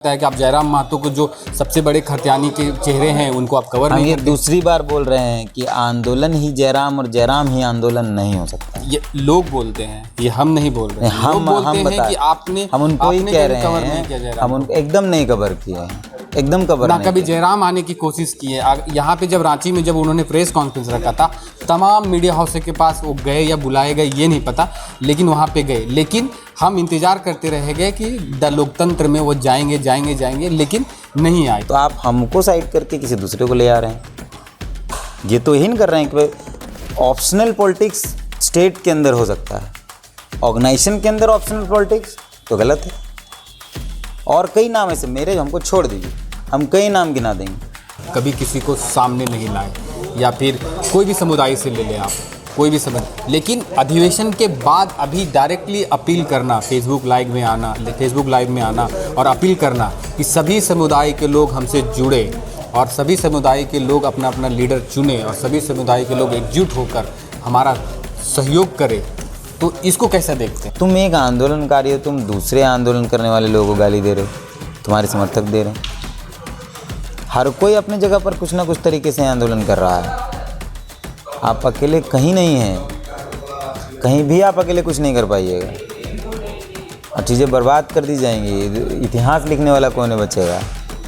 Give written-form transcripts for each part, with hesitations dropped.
है कि आप जयराम महतो को जो सबसे बड़े खतियानी के चेहरे हैं उनको आप कवर नहीं ये करते। दूसरी बार बोल रहे हैं कि आंदोलन ही जयराम और जयराम ही आंदोलन नहीं हो सकता। ये लोग बोलते हैं, ये हम नहीं बोल रहे हैं। लोग बोलते हैं कि आपने हम उनको ही कह रहे कवर नहीं किया हैं, जयराम हम उनको एकदम नहीं कवर किए हैं, एकदम कवर ना नहीं कभी किया। जयराम आने की कोशिश की है। यहाँ पे जब रांची में जब उन्होंने प्रेस कॉन्फ्रेंस रखा था, तमाम मीडिया हाउस के पास वो गए या बुलाए गए ये नहीं पता, लेकिन वहाँ पे गए। लेकिन हम इंतजार करते रह गए कि लोकतंत्र में वो जाएंगे जाएंगे जाएंगे, लेकिन नहीं आए। तो आप हमको साइड करके किसी दूसरे को ले आ रहे हैं। ये तो यही नहीं कर रहे हैं कि ऑप्शनल पॉलिटिक्स स्टेट के अंदर हो सकता है, ऑर्गेनाइजेशन के अंदर ऑप्शनल पॉलिटिक्स तो गलत है। और कई नाम ऐसे मेरे हमको छोड़ दीजिए, हम कई नाम गिना देंगे। कभी किसी को सामने नहीं लाए, या फिर कोई भी समुदाय से ले लें आप, कोई भी समझ। लेकिन अधिवेशन के बाद अभी डायरेक्टली अपील करना, फेसबुक लाइव में आना और अपील करना कि सभी समुदाय के लोग हमसे जुड़े और सभी समुदाय के लोग अपना अपना लीडर चुने और सभी समुदाय के लोग एकजुट होकर हमारा सहयोग करें, तो इसको कैसे देखते हैं? तुम एक आंदोलनकारी हो, तुम दूसरे आंदोलन करने वाले लोगों को गाली दे रहे हो, तुम्हारे समर्थक दे रहे हैं। हर कोई अपनी जगह पर कुछ ना कुछ तरीके से आंदोलन कर रहा है। आप अकेले कहीं नहीं हैं, कहीं भी आप अकेले कुछ नहीं कर पाइएगा और चीज़ें बर्बाद कर दी जाएंगी। इतिहास लिखने वाला कौन बचेगा,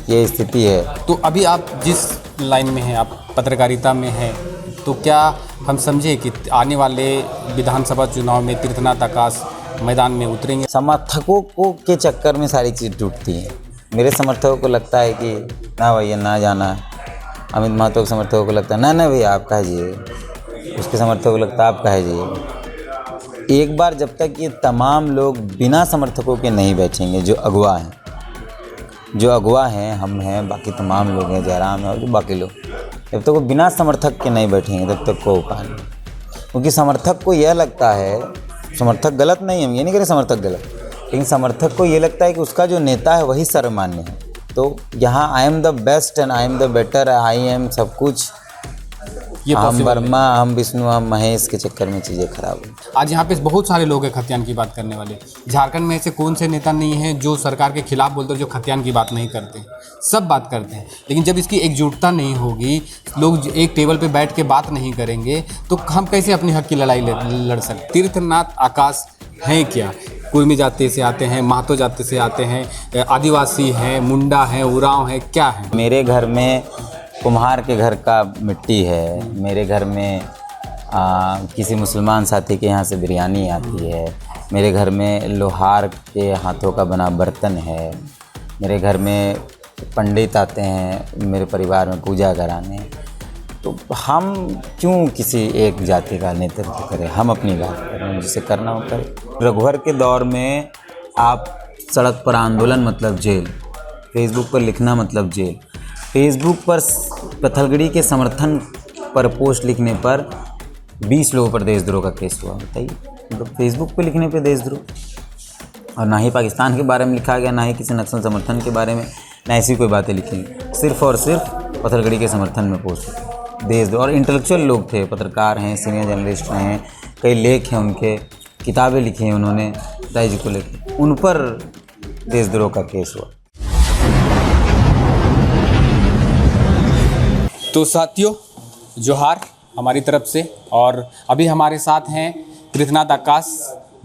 ये स्थिति है। तो अभी आप जिस लाइन में हैं, आप पत्रकारिता में हैं, तो क्या हम समझे कि आने वाले विधानसभा चुनाव में तीर्थनाथ आकाश मैदान में उतरेंगे? समर्थकों को के चक्कर में सारी चीज़ टूटती है। मेरे समर्थकों को लगता है कि ना भैया ना जाना है, अमित महतो के समर्थकों को लगता है ना भैया आप कहे जाइए, उसके समर्थकों को लगता है आप कहे जाइए। एक बार जब तक ये तमाम लोग बिना समर्थकों के नहीं बैठेंगे, जो अगवा हैं, हम हैं, बाकी तमाम लोग हैं, जयराम है और जो बाकी लोग, जब तक वो बिना समर्थक के नहीं बैठेंगे तब तक कोई उपाय नहीं। क्योंकि समर्थक को यह लगता है, समर्थक गलत नहीं, हम ये नहीं कह रहे समर्थक गलत, लेकिन समर्थक को ये लगता है कि उसका जो नेता है वही सर्वमान्य है। तो यहाँ I am the best and I am the better, I am सब कुछ, हम वर्मा, हम विष्णु, हम महेश के चक्कर में चीज़ें खराब हुई। आज यहाँ पे बहुत सारे लोग हैं खतियान की बात करने वाले। झारखंड में ऐसे कौन से नेता नहीं हैं जो सरकार के खिलाफ बोलते हैं, जो खतियान की बात नहीं करते? सब बात करते हैं, लेकिन जब इसकी एकजुटता नहीं होगी, लोग एक टेबल पे बैठ के बात नहीं करेंगे, तो हम कैसे अपने हक की लड़ाई लड़ सकते? तीर्थनाथ आकाश हैं क्या? कुर्मी जाति से आते हैं, महतो जाति से आते हैं, आदिवासी हैं, मुंडा हैं, उरांव हैं, क्या है? मेरे घर में कुम्हार के घर का मिट्टी है, मेरे घर में किसी मुसलमान साथी के यहाँ से बिरयानी आती है, मेरे घर में लोहार के हाथों का बना बर्तन है, मेरे घर में पंडित आते हैं मेरे परिवार में पूजा कराने। तो हम क्यों किसी एक जाति का नेतृत्व करें? हम अपनी बात करें, जिसे करना हो करें। रघुवर के दौर में आप सड़क पर आंदोलन मतलब जेल, फेसबुक पर लिखना मतलब जेल। फेसबुक पर पत्थलगड़ी के समर्थन पर पोस्ट लिखने पर 20 लोगों पर देशद्रोह का केस हुआ, बताइए। मतलब फेसबुक पर लिखने पे देशद्रोह, और ना ही पाकिस्तान के बारे में लिखा गया, ना ही किसी नक्सल समर्थन के बारे में, ना ऐसी कोई बातें लिखी, सिर्फ और सिर्फ पत्थलगड़ी के समर्थन में पोस्ट देशद्रोह। और इंटेलेक्चुअल लोग थे, पत्रकार हैं, सीनियर जर्नलिस्ट हैं, कई लेख हैं उनके, किताबें लिखी हैं उन्होंने राय जी को लेकर, उन पर देशद्रोह का केस हुआ। तो साथियों, जोहार हमारी तरफ से। और अभी हमारे साथ हैं तीर्थनाथ आकाश,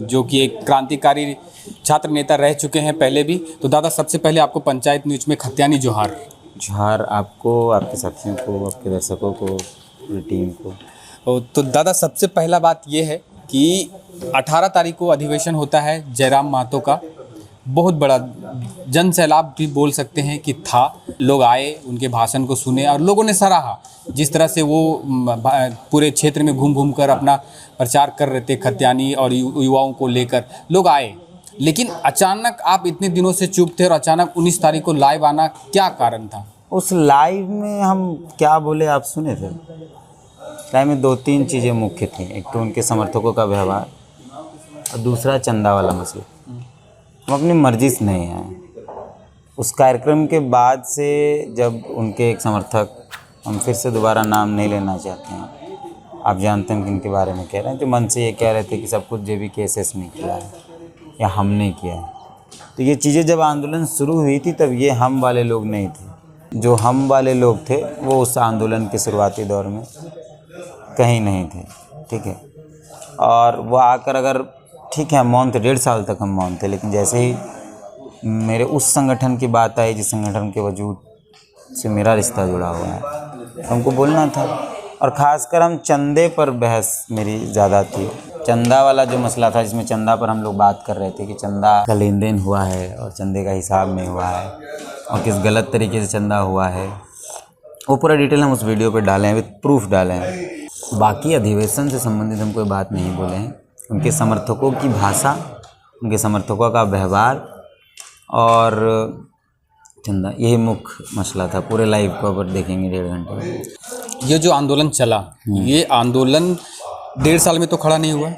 जो कि एक क्रांतिकारी छात्र नेता रह चुके हैं पहले भी। तो दादा, सबसे पहले आपको पंचायत न्यूज में खतियानी जोहार। जोहार आपको, आपके साथियों को, आपके दर्शकों को, पूरी टीम को। तो दादा, सबसे पहला बात ये है कि 18 तारीख को अधिवेशन होता है जयराम महतो का। बहुत बड़ा जन सैलाब भी बोल सकते हैं कि था। लोग आए, उनके भाषण को सुने और लोगों ने सराहा जिस तरह से वो पूरे क्षेत्र में घूम घूम कर अपना प्रचार कर रहे थे, खतियानी और युवाओं को लेकर लोग आए। लेकिन अचानक आप इतने दिनों से चुप थे और अचानक 19 तारीख को लाइव आना, क्या कारण था? उस लाइव में हम क्या बोले आप सुने थे? लाइव में 2-3 चीज़ें मुख्य थी। एक तो उनके समर्थकों का व्यवहार और दूसरा चंदा वाला मसला। हम अपनी मर्जी से नहीं आए। उस कार्यक्रम के बाद से जब उनके एक समर्थक, हम फिर से दोबारा नाम नहीं लेना चाहते हैं, आप जानते हैं किनके बारे में कह रहे हैं, जो मन से ये कह रहे थे कि सब कुछ JB KSS ने किया है या हमने किया है, तो ये चीज़ें जब आंदोलन शुरू हुई थी तब ये हम वाले लोग नहीं थे। जो हम वाले लोग थे वो उस आंदोलन के शुरुआती दौर में कहीं नहीं थे, ठीक है। और वो आकर अगर ठीक है हम मौन थे, 1.5 साल तक हम मौन थे, लेकिन जैसे ही मेरे उस संगठन की बात आई जिस संगठन के वजूद से मेरा रिश्ता जुड़ा हुआ है, तो हमको बोलना था। और ख़ासकर हम चंदे पर बहस मेरी ज़्यादा थी। चंदा वाला जो मसला था जिसमें चंदा पर हम लोग बात कर रहे थे कि चंदा का लेन देन हुआ है और चंदे का हिसाब नहीं हुआ है और किस गलत तरीके से चंदा हुआ है, वो पूरा डिटेल हम उस वीडियो पे डाले हैं, विद प्रूफ डाले हैं। बाकी अधिवेशन से संबंधित हम कोई बात नहीं बोले हैं। उनके समर्थकों की भाषा, उनके समर्थकों का व्यवहार और चंदा, यही मुख्य मसला था। पूरे लाइव को अगर देखेंगे 1.5 घंटे में। ये जो आंदोलन चला, ये आंदोलन 1.5 साल में तो खड़ा नहीं हुआ।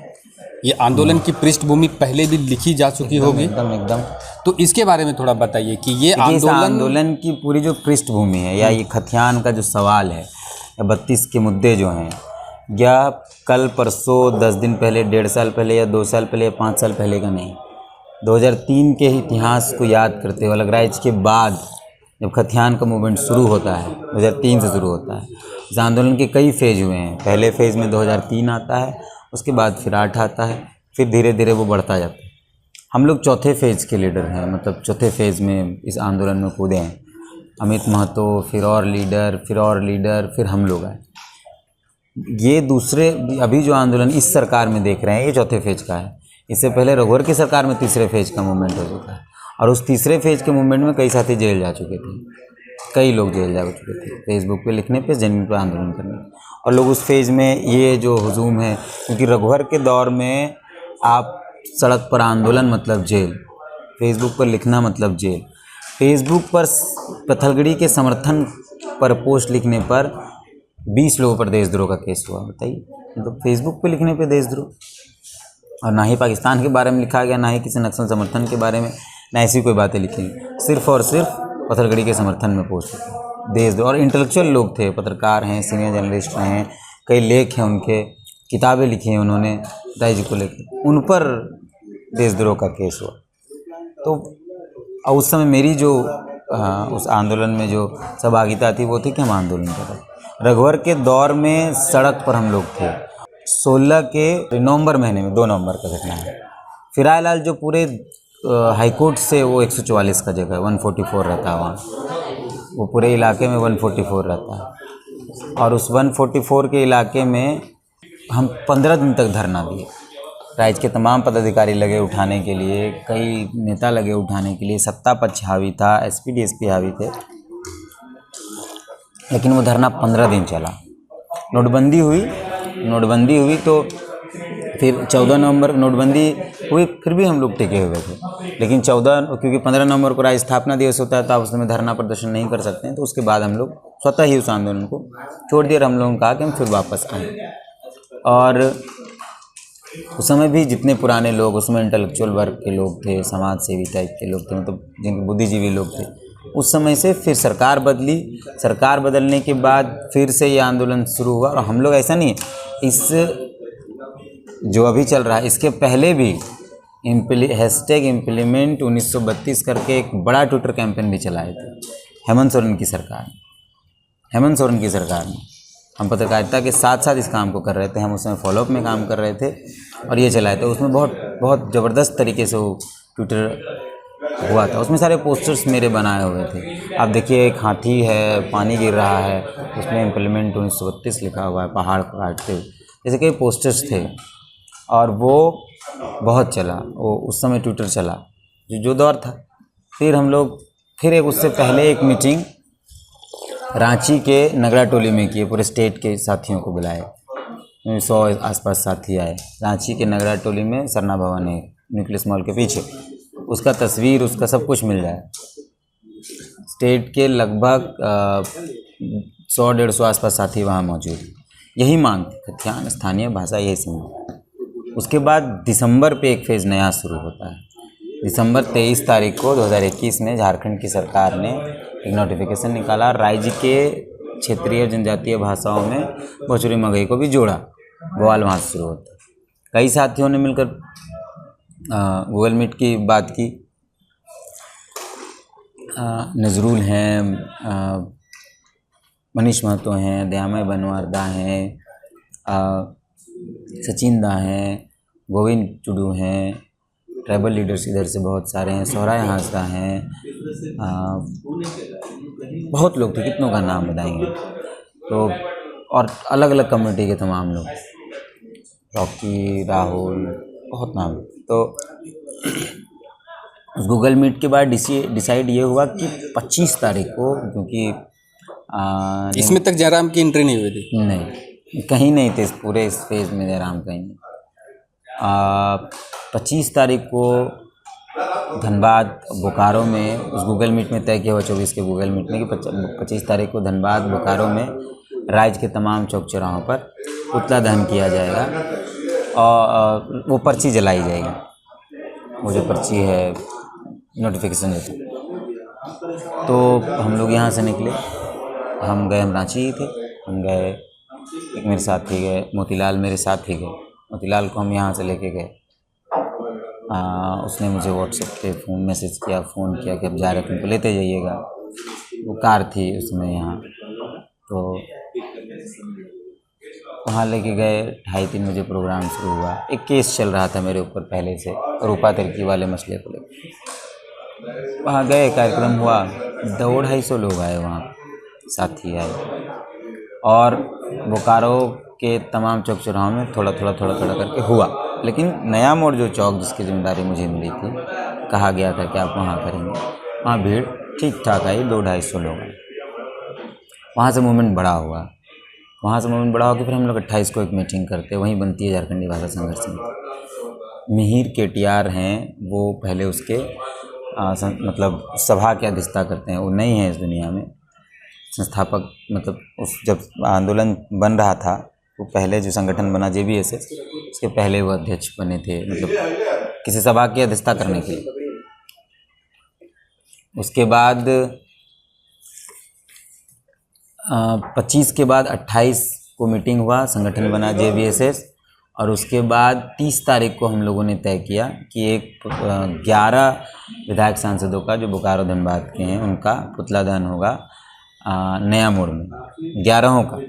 ये आंदोलन की पृष्ठभूमि पहले भी लिखी जा चुकी होगी। एकदम। तो इसके बारे में थोड़ा बताइए कि ये आंदोलन की पूरी जो पृष्ठभूमि है या ये खतियान का जो सवाल है या 32 के मुद्दे जो हैं, या कल परसों 10 दिन पहले, 1.5 साल पहले या 2 साल पहले या 5 साल पहले का नहीं, 2003 के इतिहास को याद करते हुए अलग राज्य के बाद जब खतियान का मूवमेंट शुरू होता है, 2003 से शुरू होता है। इस आंदोलन के कई फेज हुए हैं। पहले फेज़ में 2003 आता है, उसके बाद फिर 8 आता है, फिर धीरे धीरे वो बढ़ता जाता है। हम लोग चौथे फेज़ के लीडर हैं, मतलब चौथे फेज़ में इस आंदोलन में कूदे हैं। अमित महतो, फिर और लीडर, फिर हम लोग आए। ये दूसरे अभी जो आंदोलन इस सरकार में देख रहे हैं ये चौथे फेज़ का है। इससे पहले रघुवर की सरकार में तीसरे फेज़ का मूवमेंट हो चुका है और उस तीसरे फेज़ के मूवमेंट में कई साथी जेल जा चुके थे, कई लोग जेल जा चुके थे फेसबुक पे लिखने पे, जमीन पर आंदोलन करने। और लोग उस फेज़ में ये जो हुजूम है, क्योंकि रघुवर के दौर में आप सड़क पर आंदोलन मतलब जेल, फेसबुक पर लिखना मतलब जेल। फेसबुक पर पत्थलगड़ी के समर्थन पर पोस्ट लिखने पर 20 लोगों पर देशद्रोह का केस हुआ। बताइए, मतलब फेसबुक पे लिखने पे देशद्रोह। और ना ही पाकिस्तान के बारे में लिखा गया, ना ही किसी नक्सल समर्थन के बारे में, ना ऐसी कोई बातें लिखी, सिर्फ और सिर्फ पत्थलगड़ी के समर्थन में पोस्ट देशद्रोह। और इंटेलेक्चुअल लोग थे, पत्रकार हैं, सीनियर जर्नलिस्ट हैं, कई लेख हैं उनके, किताबें लिखी हैं उन्होंने दाई जी को लेकर, उन पर देशद्रोह का केस हुआ। तो उस समय मेरी जो उस आंदोलन में जो सहभागिता थी वो थी कि हम आंदोलन कर रहे। रघुवर के दौर में सड़क पर हम लोग थे। 16 के नवंबर महीने में, 2 नवंबर का घटना है। फिरायलाल जो पूरे हाईकोर्ट से वो 144 का जगह 144 रहता है वहाँ, वो पूरे इलाके में 144 रहता है। और उस 144 के इलाके में हम 15 दिन तक धरना दिए। राज्य के तमाम पदाधिकारी लगे उठाने के लिए, कई नेता लगे उठाने के लिए, सत्ता पक्ष हावी था, एसपी डीएसपी हावी थे, लेकिन वो धरना 15 दिन चला। नोटबंदी हुई तो फिर 14 नवंबर नोटबंदी हुई, फिर भी हम लोग टिके हुए थे। लेकिन 14, क्योंकि 15 नवंबर को राज्य स्थापना दिवस होता है तो आप उसमें धरना प्रदर्शन नहीं कर सकते हैं, तो उसके बाद हम लोग स्वतः ही उस आंदोलन को छोड़ दिया। हम लोगों ने कहा कि हम फिर वापस आएँ। और उस समय भी जितने पुराने लोग, उसमें इंटेलेक्चुअल वर्ग के लोग थे, समाज सेवी टाइप के लोग थे, मतलब जिनके बुद्धिजीवी लोग थे। उस समय से फिर सरकार बदली, सरकार बदलने के बाद फिर से ये आंदोलन शुरू हुआ। और हम लोग ऐसा नहीं, इस जो अभी चल रहा है इसके पहले भी हैशटैग इम्प्लीमेंट 1932 करके एक बड़ा ट्विटर कैंपेन भी चलाए थे हेमंत सोरेन की सरकार में। हम पत्रकारिता के साथ साथ इस काम को कर रहे थे, हम उसमें फॉलोअप में काम कर रहे थे और ये चलाए थे। उसमें बहुत ज़बरदस्त तरीके से वो ट्विटर हुआ था। उसमें सारे पोस्टर्स मेरे बनाए हुए थे। आप देखिए, एक हाथी है, पानी गिर रहा है, उसमें इम्प्लीमेंट 1932 लिखा हुआ है, पहाड़ काटते हुए, जैसे कई पोस्टर्स थे। और वो बहुत चला, वो उस समय ट्विटर चला जो दौर था। फिर हम लोग उससे पहले एक मीटिंग रांची के नगरा टोली में किए, पूरे स्टेट के साथियों को बुलाए, 100 आसपास साथी आए। रांची के नगरा टोली में सरना भवन है, न्यूक्लियस मॉल के पीछे, उसका तस्वीर, उसका सब कुछ मिल जाए। स्टेट के लगभग 100-150 आसपास साथी वहाँ मौजूद। यही मांग थी, खतियान, स्थानीय भाषा, यही समझ। उसके बाद दिसंबर पे एक फेज़ नया शुरू होता है। दिसंबर 23 तारीख को 2021 में झारखंड की सरकार ने एक नोटिफिकेशन निकाला, राज्य के क्षेत्रीय जनजातीय भाषाओं में भोजपुरी मगही को भी जोड़ा। बवाल वहाँ से शुरू होता है। कई साथियों ने मिलकर गूगल मीट की बात की, नजरुल हैं, मनीष महतो हैं, दयामय बनवारदा हैं, सचिन दा हैं, गोविंद टुडू हैं, ट्राइबल लीडर्स इधर से बहुत सारे हैं, सोहराय हांसदा हैं, बहुत लोग थे, कितनों का नाम बताएंगे। तो और अलग अलग कम्युनिटी के तमाम लोग, रॉकी, राहुल, बहुत नाम। तो गूगल मीट के बाद डिसाइड ये हुआ कि 25 तारीख को, क्योंकि इसमें तक जयराम की एंट्री नहीं हुई थी? नहीं, कहीं नहीं थे इस पूरे इस फेज में जयराम, कहीं नहीं। 25 तारीख को धनबाद बोकारो में उस गूगल मीट में तय किया हुआ, 24 के गूगल मीट में, कि 25 तारीख को धनबाद बोकारो में राज्य के तमाम चौक चौराहों पर पुतला दहन किया जाएगा और वो पर्ची जलाई जाएगी। वो जो पर्ची है नोटिफिकेशन देती। तो हम लोग यहाँ से निकले, हम रांची ही थे, हम गए, एक मेरे साथ ही गए, मोतीलाल मेरे साथ ही गए। मोतीलाल को हम यहाँ से लेके गए, उसने मुझे व्हाट्सएप पे फ़ोन किया कि अब जा रहे, तुमको लेते जाइएगा। वो कार थी उसमें यहाँ, तो वहाँ लेके गए। 2:30-3 बजे प्रोग्राम शुरू हुआ। एक केस चल रहा था मेरे ऊपर पहले से, रूपा तिर्की वाले मसले को लेकर। वहाँ गए, कार्यक्रम हुआ, 250 लोग आए, वहाँ साथी आए, और बोकारो के तमाम चौक चौराहों में थोड़ा करके हुआ। लेकिन नया मोड़ जो चौक, जिसकी जिम्मेदारी मुझे मिली थी, कहा गया था कि आप वहाँ करेंगे, वहाँ भीड़ ठीक ठाक आई, 200-250 लोग आए। वहाँ से मूवमेंट बड़ा हुआ, कि फिर हम लोग 28 को एक मीटिंग करते, वहीं बनती है झारखंडी भाषा संघर्ष समिति। मिहिर केटीआर हैं, वो पहले उसके मतलब सभा की अध्यक्षता करते हैं, वो नहीं है इस दुनिया में, संस्थापक, मतलब उस जब आंदोलन बन रहा था, वो पहले जो संगठन बना JBSS, उसके पहले वो अध्यक्ष बने थे, मतलब किसी सभा की अध्यक्षता करने के लिए। उसके बाद 25 के बाद 28 को मीटिंग हुआ, संगठन बना JBSS, और उसके बाद 30 तारीख को हम लोगों ने तय किया कि एक 11 विधायक सांसदों का, जो बोकारो धनबाद के हैं, उनका पुतला दहन होगा नया मोड़ में, 11 का।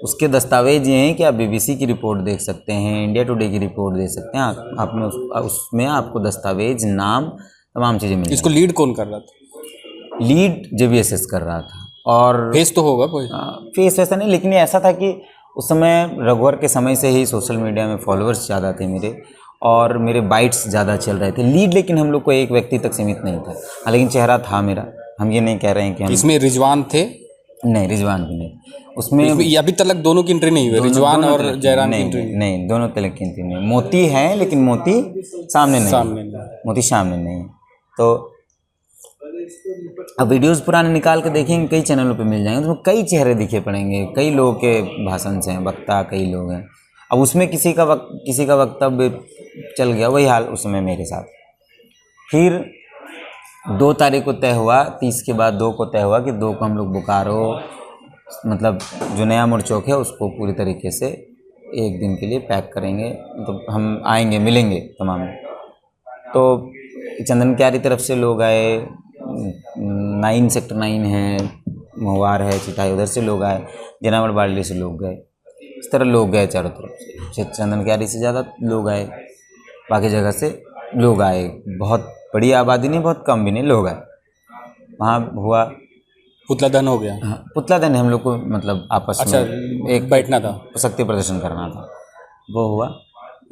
उसके दस्तावेज ये हैं कि आप BBC की रिपोर्ट देख सकते हैं, इंडिया टुडे की रिपोर्ट देख सकते हैं, आपने उसमें आपको दस्तावेज, नाम, तमाम चीज़ें मिली। इसको लीड कौन कर रहा था? लीड JBSS कर रहा था। और फेस तो होगा कोई? फेस वैसा नहीं, लेकिन ऐसा था कि उस समय रघुवर के समय से ही सोशल मीडिया में फॉलोअर्स ज़्यादा थे मेरे, और मेरे बाइट्स ज़्यादा चल रहे थे। लीड लेकिन हम लोग को एक व्यक्ति तक सीमित नहीं था, लेकिन चेहरा था मेरा। हम ये नहीं कह रहे हैं कि हम इसमें रिजवान थे? नहीं, रिजवान भी नहीं। उसमें अभी तक दोनों की एंट्री नहीं हुई, रिजवान और जयराम की एंट्री नहीं, दोनों तक की एंट्री नहीं। मोती हैं, लेकिन मोती सामने नहीं, मोती सामने नहीं। तो अब वीडियोस पुराने निकाल के देखेंगे, कई चैनलों पे मिल जाएंगे, उसमें कई चेहरे दिखे पड़ेंगे, कई लोगों के भाषण से हैं, वक्ता कई लोग हैं। अब उसमें किसी का वक्तव्य चल गया, वही हाल उस समय मेरे साथ। फिर 2 तारीख को तय हुआ, 30 के बाद 2 को तय हुआ कि 2 को हम लोग बोकारो, मतलब जो नया मोड़ चौक है, उसको पूरी तरीके से एक दिन के लिए पैक करेंगे, मतलब हम आएंगे, मिलेंगे तमाम। तो चंदन क्यारी तरफ से लोग आए, 9 सेक्टर 9 है, महुआर है, चिटाई, उधर से लोग आए, जनावर बाड़ली से लोग गए, इस तरह लोग गए चारों तरफ से। चंदन क्यारी से ज़्यादा लोग आए, बाकी जगह से लोग आए, बहुत बड़ी आबादी नहीं, बहुत कम भी नहीं, लोग आए। वहाँ हुआ, पुतला दहन हो गया। हाँ, पुतला दहन हम लोग को मतलब आपस में एक बैठना था, शक्ति प्रदर्शन करना था, वो हुआ,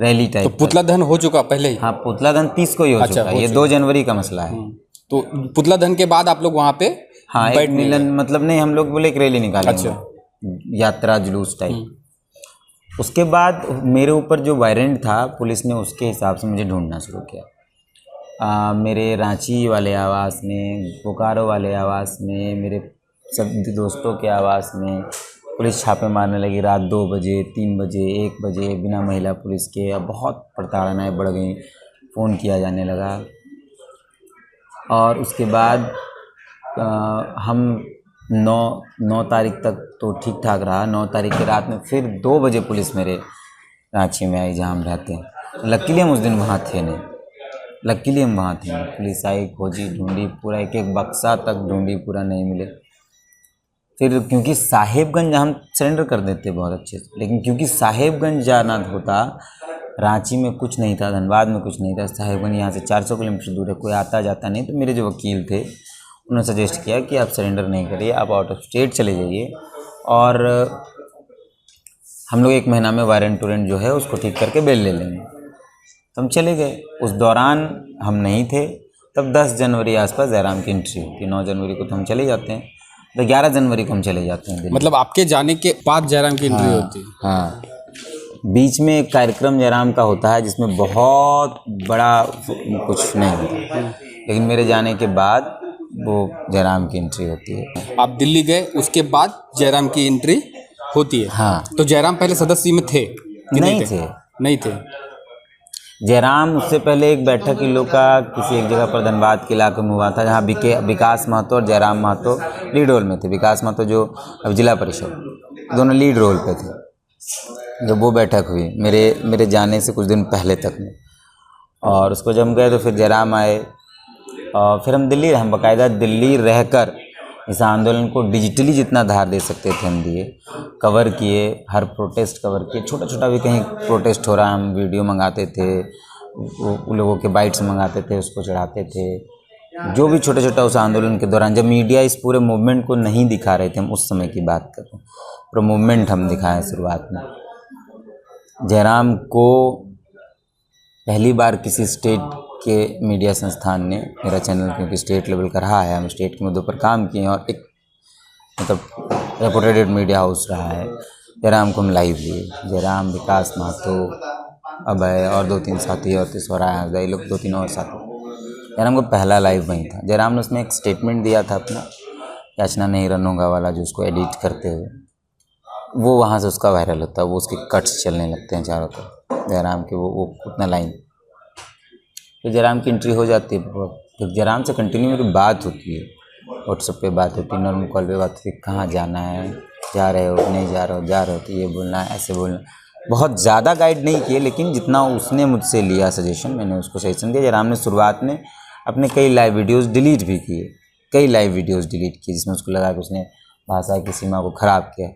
रैली टाइप। तो पुतला दहन हो चुका पहले ही? हाँ, पुतला दहन 30 को ही हो चुका है, ये 2 जनवरी का मसला है। तो पुतला दहन के बाद आप लोग वहाँ पे? हाँ, एक मिलन, मतलब नहीं, हम लोग बोले एक रैली निकालेंगे, यात्रा जुलूस टाइप। उसके बाद मेरे ऊपर जो वारंट था, पुलिस ने उसके हिसाब से मुझे ढूंढना शुरू किया। मेरे रांची वाले आवास में, बोकारो वाले आवास में, मेरे सब दोस्तों के आवास में पुलिस छापे मारने लगी। रात 2 बजे, 3 बजे, 1 बजे, बिना महिला पुलिस के। अब बहुत प्रताड़नाएँ बढ़ गई, फ़ोन किया जाने लगा। और उसके बाद हम 9 तारीख तक तो ठीक ठाक रहा। 9 तारीख की रात में फिर 2 बजे पुलिस मेरे रांची में आई, जहाँ हम रहते हैं। लकीली हम उस दिन वहाँ थे नहीं, लकीली हम वहाँ थे, पुलिस आई, खोजी, ढूंढी, पूरा एक एक बक्सा तक ढूंढी, पूरा नहीं मिले। फिर क्योंकि साहेबगंज हम सरेंडर कर देते बहुत अच्छे से, लेकिन क्योंकि साहेबगंज जाना होता, रांची में कुछ नहीं था, धनबाद में कुछ नहीं था, साहेबगंज यहाँ से 400 किलोमीटर दूर है, कोई आता जाता नहीं। तो मेरे जो वकील थे उन्होंने सजेस्ट किया कि आप सरेंडर नहीं करिए, आप आउट ऑफ स्टेट चले जाइए और हम लोग 1 महीना में वारंट टूरेंट जो है उसको ठीक करके बेल ले लेंगे। तो हम चले गए। उस दौरान हम नहीं थे, तब 10 जनवरी आसपास जयराम की एंट्री होती है। 9 जनवरी को तो हम चले जाते हैं, तो 11 जनवरी को हम चले जाते हैं दिल्ली। मतलब आपके जाने के बाद जयराम की एंट्री होती है? हाँ, बीच में एक कार्यक्रम जयराम का होता है जिसमें बहुत बड़ा कुछ नहीं होता, लेकिन मेरे जाने के बाद वो जयराम की एंट्री होती है। आप दिल्ली गए, उसके बाद जयराम की एंट्री होती है? हाँ। तो जयराम पहले सदस्य में थे कि नहीं थे? नहीं थे। जयराम उससे पहले एक बैठक इन लोग का किसी एक जगह पर धनबाद के इलाके में हुआ था, जहाँ विकास महतो और जयराम महतो लीड रोल में थे। विकास महतो जो अब जिला परिषद, दोनों लीड रोल पे थे। जब वो बैठक हुई मेरे जाने से कुछ दिन पहले तक में, और उसको जब हम गए तो फिर जयराम आए और फिर हम दिल्ली, हम बाकायदा दिल्ली रहकर इस आंदोलन को डिजिटली जितना धार दे सकते थे हम दिए, कवर किए, हर प्रोटेस्ट कवर किए। छोटा छोटा भी कहीं प्रोटेस्ट हो रहा हम वीडियो मंगाते थे, वो लोगों के बाइट्स मंगाते थे, उसको चढ़ाते थे। जो भी छोटा छोटा उस आंदोलन के दौरान, जब मीडिया इस पूरे मूवमेंट को नहीं दिखा रहे थे, हम उस समय की बात कर रहे हैं, पूरा मूवमेंट हम दिखाएं शुरुआत में। जयराम को पहली बार किसी स्टेट के मीडिया संस्थान ने, मेरा चैनल क्योंकि स्टेट लेवल का रहा है, हम स्टेट के मुद्दों पर काम किए हैं और एक मतलब रेपुटेड मीडिया हाउस रहा है, जयराम को हम लाइव लिए। जयराम, विकास महतो, अभय और 2-3 साथी और तिसवारा ये लोग 2-3 और साथी। जयराम को पहला लाइव वहीं था। जयराम ने उसमें एक स्टेटमेंट दिया था अपना, याचना नहीं रनूंगा वाला, जो उसको एडिट करते हुए वो वहाँ से उसका वायरल होता है, वो उसके कट्स चलने लगते हैं चारों तरफ जयराम के, वो उतना लाइन। फिर जयराम की एंट्री हो जाती है। फिर जयराम से कंटिन्यू मेरी बात होती है, व्हाट्सएप पे बात होती है, नॉर्मल कॉल पे बात होती है, कहाँ जाना है, जा रहे हो नहीं जा रहे हो, जा रहे हो तो ये बोलना है, ऐसे बोलना। बहुत ज़्यादा गाइड नहीं किए, लेकिन जितना उसने मुझसे लिया सजेशन, मैंने उसको सजेशन दिया। जयराम ने शुरुआत में अपने कई लाइव वीडियोज़ डिलीट भी किए, कई लाइव वीडियोज़ डिलीट किए जिसमें उसको लगा कि उसने भाषा की सीमा को ख़राब किया।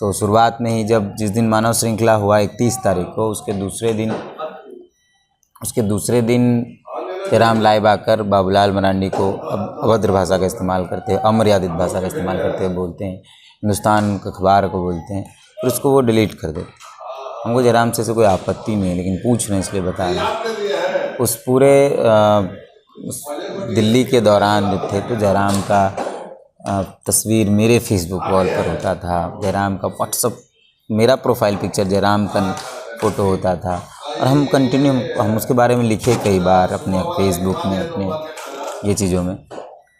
तो शुरुआत में ही जिस दिन मानव श्रृंखला हुआ 31 तारीख को, उसके दूसरे दिन जयराम लाइव आकर बाबूलाल मरांडी को अभद्र भाषा का इस्तेमाल करते हैं, अमर्यादित भाषा का इस्तेमाल करते हैं, बोलते हैं, हिंदुस्तान के अखबार को बोलते हैं, फिर उसको वो डिलीट कर देते। हमको जयराम से कोई आपत्ति नहीं है, लेकिन पूछ रहे हैं इसलिए बता रहे हैं। उस पूरे उस दिल्ली के दौरान जो थे, तो जयराम का तस्वीर मेरे फेसबुक वॉल पर होता था, जयराम का व्हाट्सअप, मेरा प्रोफाइल पिक्चर जयराम का फ़ोटो होता था, और हम कंटिन्यू हम उसके बारे में लिखे कई बार अपने फेसबुक में, अपने ये चीज़ों में।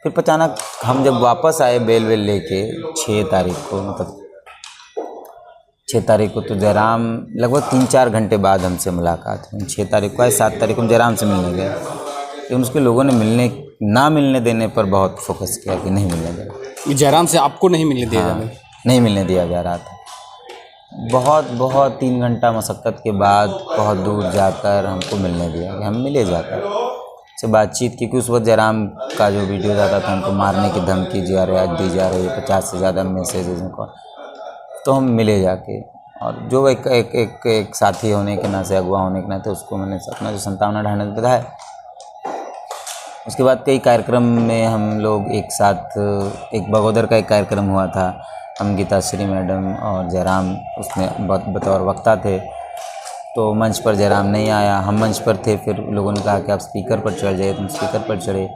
फिर अचानक हम जब वापस आए बेल लेके 6 तारीख को, मतलब 6 तारीख को, तो जयराम लगभग 3-4 घंटे बाद हमसे मुलाकात हुई। 6 तारीख को आए, 7 तारीख को हम जयराम से मिलने गए, लेकिन उसके लोगों ने ना मिलने देने पर बहुत फोकस किया कि नहीं मिलने देना। जयराम से आपको नहीं मिलने दिया जा रहा? नहीं मिलने दिया जा रहा था। बहुत 3 घंटा मशक्क़त के बाद बहुत दूर जाकर हमको मिलने दिया कि हम मिले जाकर से बातचीत की। उस वक्त जयराम का जो वीडियो आता था, हमको मारने की धमकी दी जा रही है, 50 से ज़्यादा मैसेजेस को, तो हम मिले जाके। और जो एक साथी होने के नाते, अगुवा होने के नाते, उसको मैंने अपना जो 57 ढांढा बताया। उसके बाद कई कार्यक्रम में हम लोग एक साथ, एक बगोदर का एक कार्यक्रम हुआ था, हम गीताश्री मैडम और जयराम उसमें बतौर वक्ता थे। तो मंच पर जयराम नहीं आया, हम मंच पर थे। फिर लोगों ने कहा कि आप स्पीकर पर चढ़ जाइए, तुम स्पीकर पर चढ़े।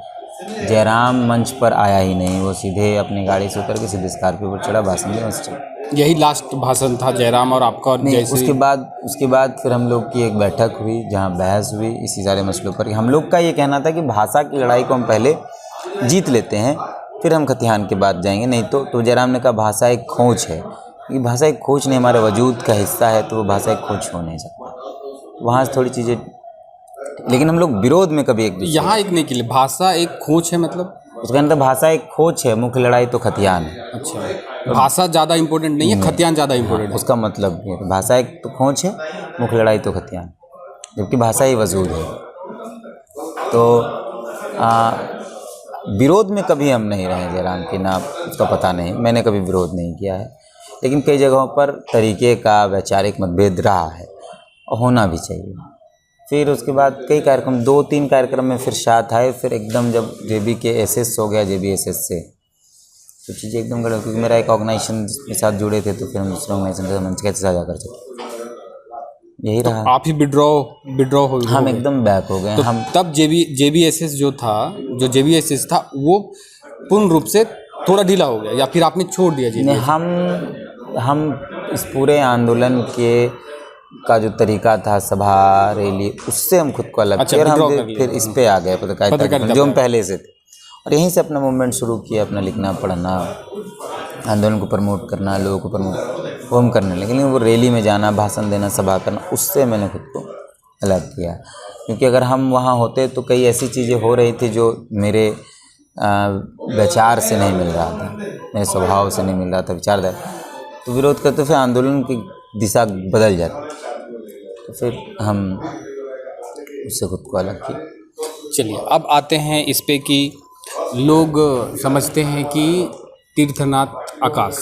जयराम मंच पर आया ही नहीं, वो सीधे अपनी गाड़ी से उतर के सीधे स्कॉर्पियो पर चढ़ा, भाषण दिया, बस चढ़ा। यही लास्ट भाषण था जयराम और आपका? और नहीं, उसके बाद फिर हम लोग की एक बैठक हुई जहाँ बहस हुई इसी सारे मसलों पर। हम लोग का ये कहना था कि भाषा की लड़ाई को हम पहले जीत लेते हैं, फिर हम खतिहान के बाद जाएंगे। नहीं तो जयराम ने कहा भाषा एक खोज है, ये भाषा एक खोज नहीं, हमारे वजूद का हिस्सा है, तो वो भाषा एक खोज हो नहीं सकता। वहाँ से थोड़ी चीज़ें, लेकिन हम लोग विरोध में कभी एक यहाँ एक नहीं के लिए भाषा एक खोज है, मतलब उसका मतलब भाषा एक खोज है, मुख्य लड़ाई तो खतियान है। अच्छा, भाषा ज़्यादा इम्पोर्टेंट नहीं है, खतियान ज़्यादा इम्पोर्टेंट है, उसका मतलब ये है। भाषा एक तो खोज है, मुख्य लड़ाई तो खतियान, जबकि भाषा ही वजूद है। तो विरोध में कभी हम नहीं रहे जयराम की, ना उसका पता नहीं, मैंने कभी विरोध नहीं किया है। लेकिन कई जगहों पर तरीके का वैचारिक मतभेद रहा है और होना भी चाहिए। फिर उसके बाद कई कार्यक्रम, 2-3 कार्यक्रम में फिर साथ आए। फिर एकदम जब जेबी के एसएस हो गया, जेबी एसएस से तो चीज़ें एकदम गड़बड़, क्योंकि मेरा एक ऑर्गेनाइजेशन के साथ जुड़े थे, तो फिर हम दूसरे ऑर्गेनाइजेशन का मंच कैसे साझा कर सकते, यही रहा। आप ही विड्रॉ हो हम गए। एकदम बैक हो गए। तो हम तब जेबीएसएस जो जेबीएसएस था वो पूर्ण रूप से थोड़ा ढीला हो गया, या फिर आपने छोड़ दिया नहीं, JBSS? हम इस पूरे आंदोलन का जो तरीका था, सभा रैली, उससे हम खुद को अलग अच्छा, किए और withdraw हम कर लिया। फिर इस पे आ गए पत्रकारिता, जो हम पहले से थे, और यहीं से अपना मूवमेंट शुरू किया, अपना लिखना पढ़ना, आंदोलन को प्रमोट करना, लोगों को प्रमोट वो हम करने लगे। लेकिन वो रैली में जाना, भाषण देना, सभा करना, उससे मैंने खुद को अलग किया। क्योंकि अगर हम वहाँ होते तो कई ऐसी चीज़ें हो रही थी जो मेरे विचार से नहीं मिल रहा था, मेरे स्वभाव से नहीं मिल रहा था, विचारधारा, तो विरोध करते फिर आंदोलन की दिशा बदल जाती, तो फिर हम उससे खुद को अलग किए। चलिए, अब आते हैं इस पे कि लोग समझते हैं कि तीर्थनाथ आकाश,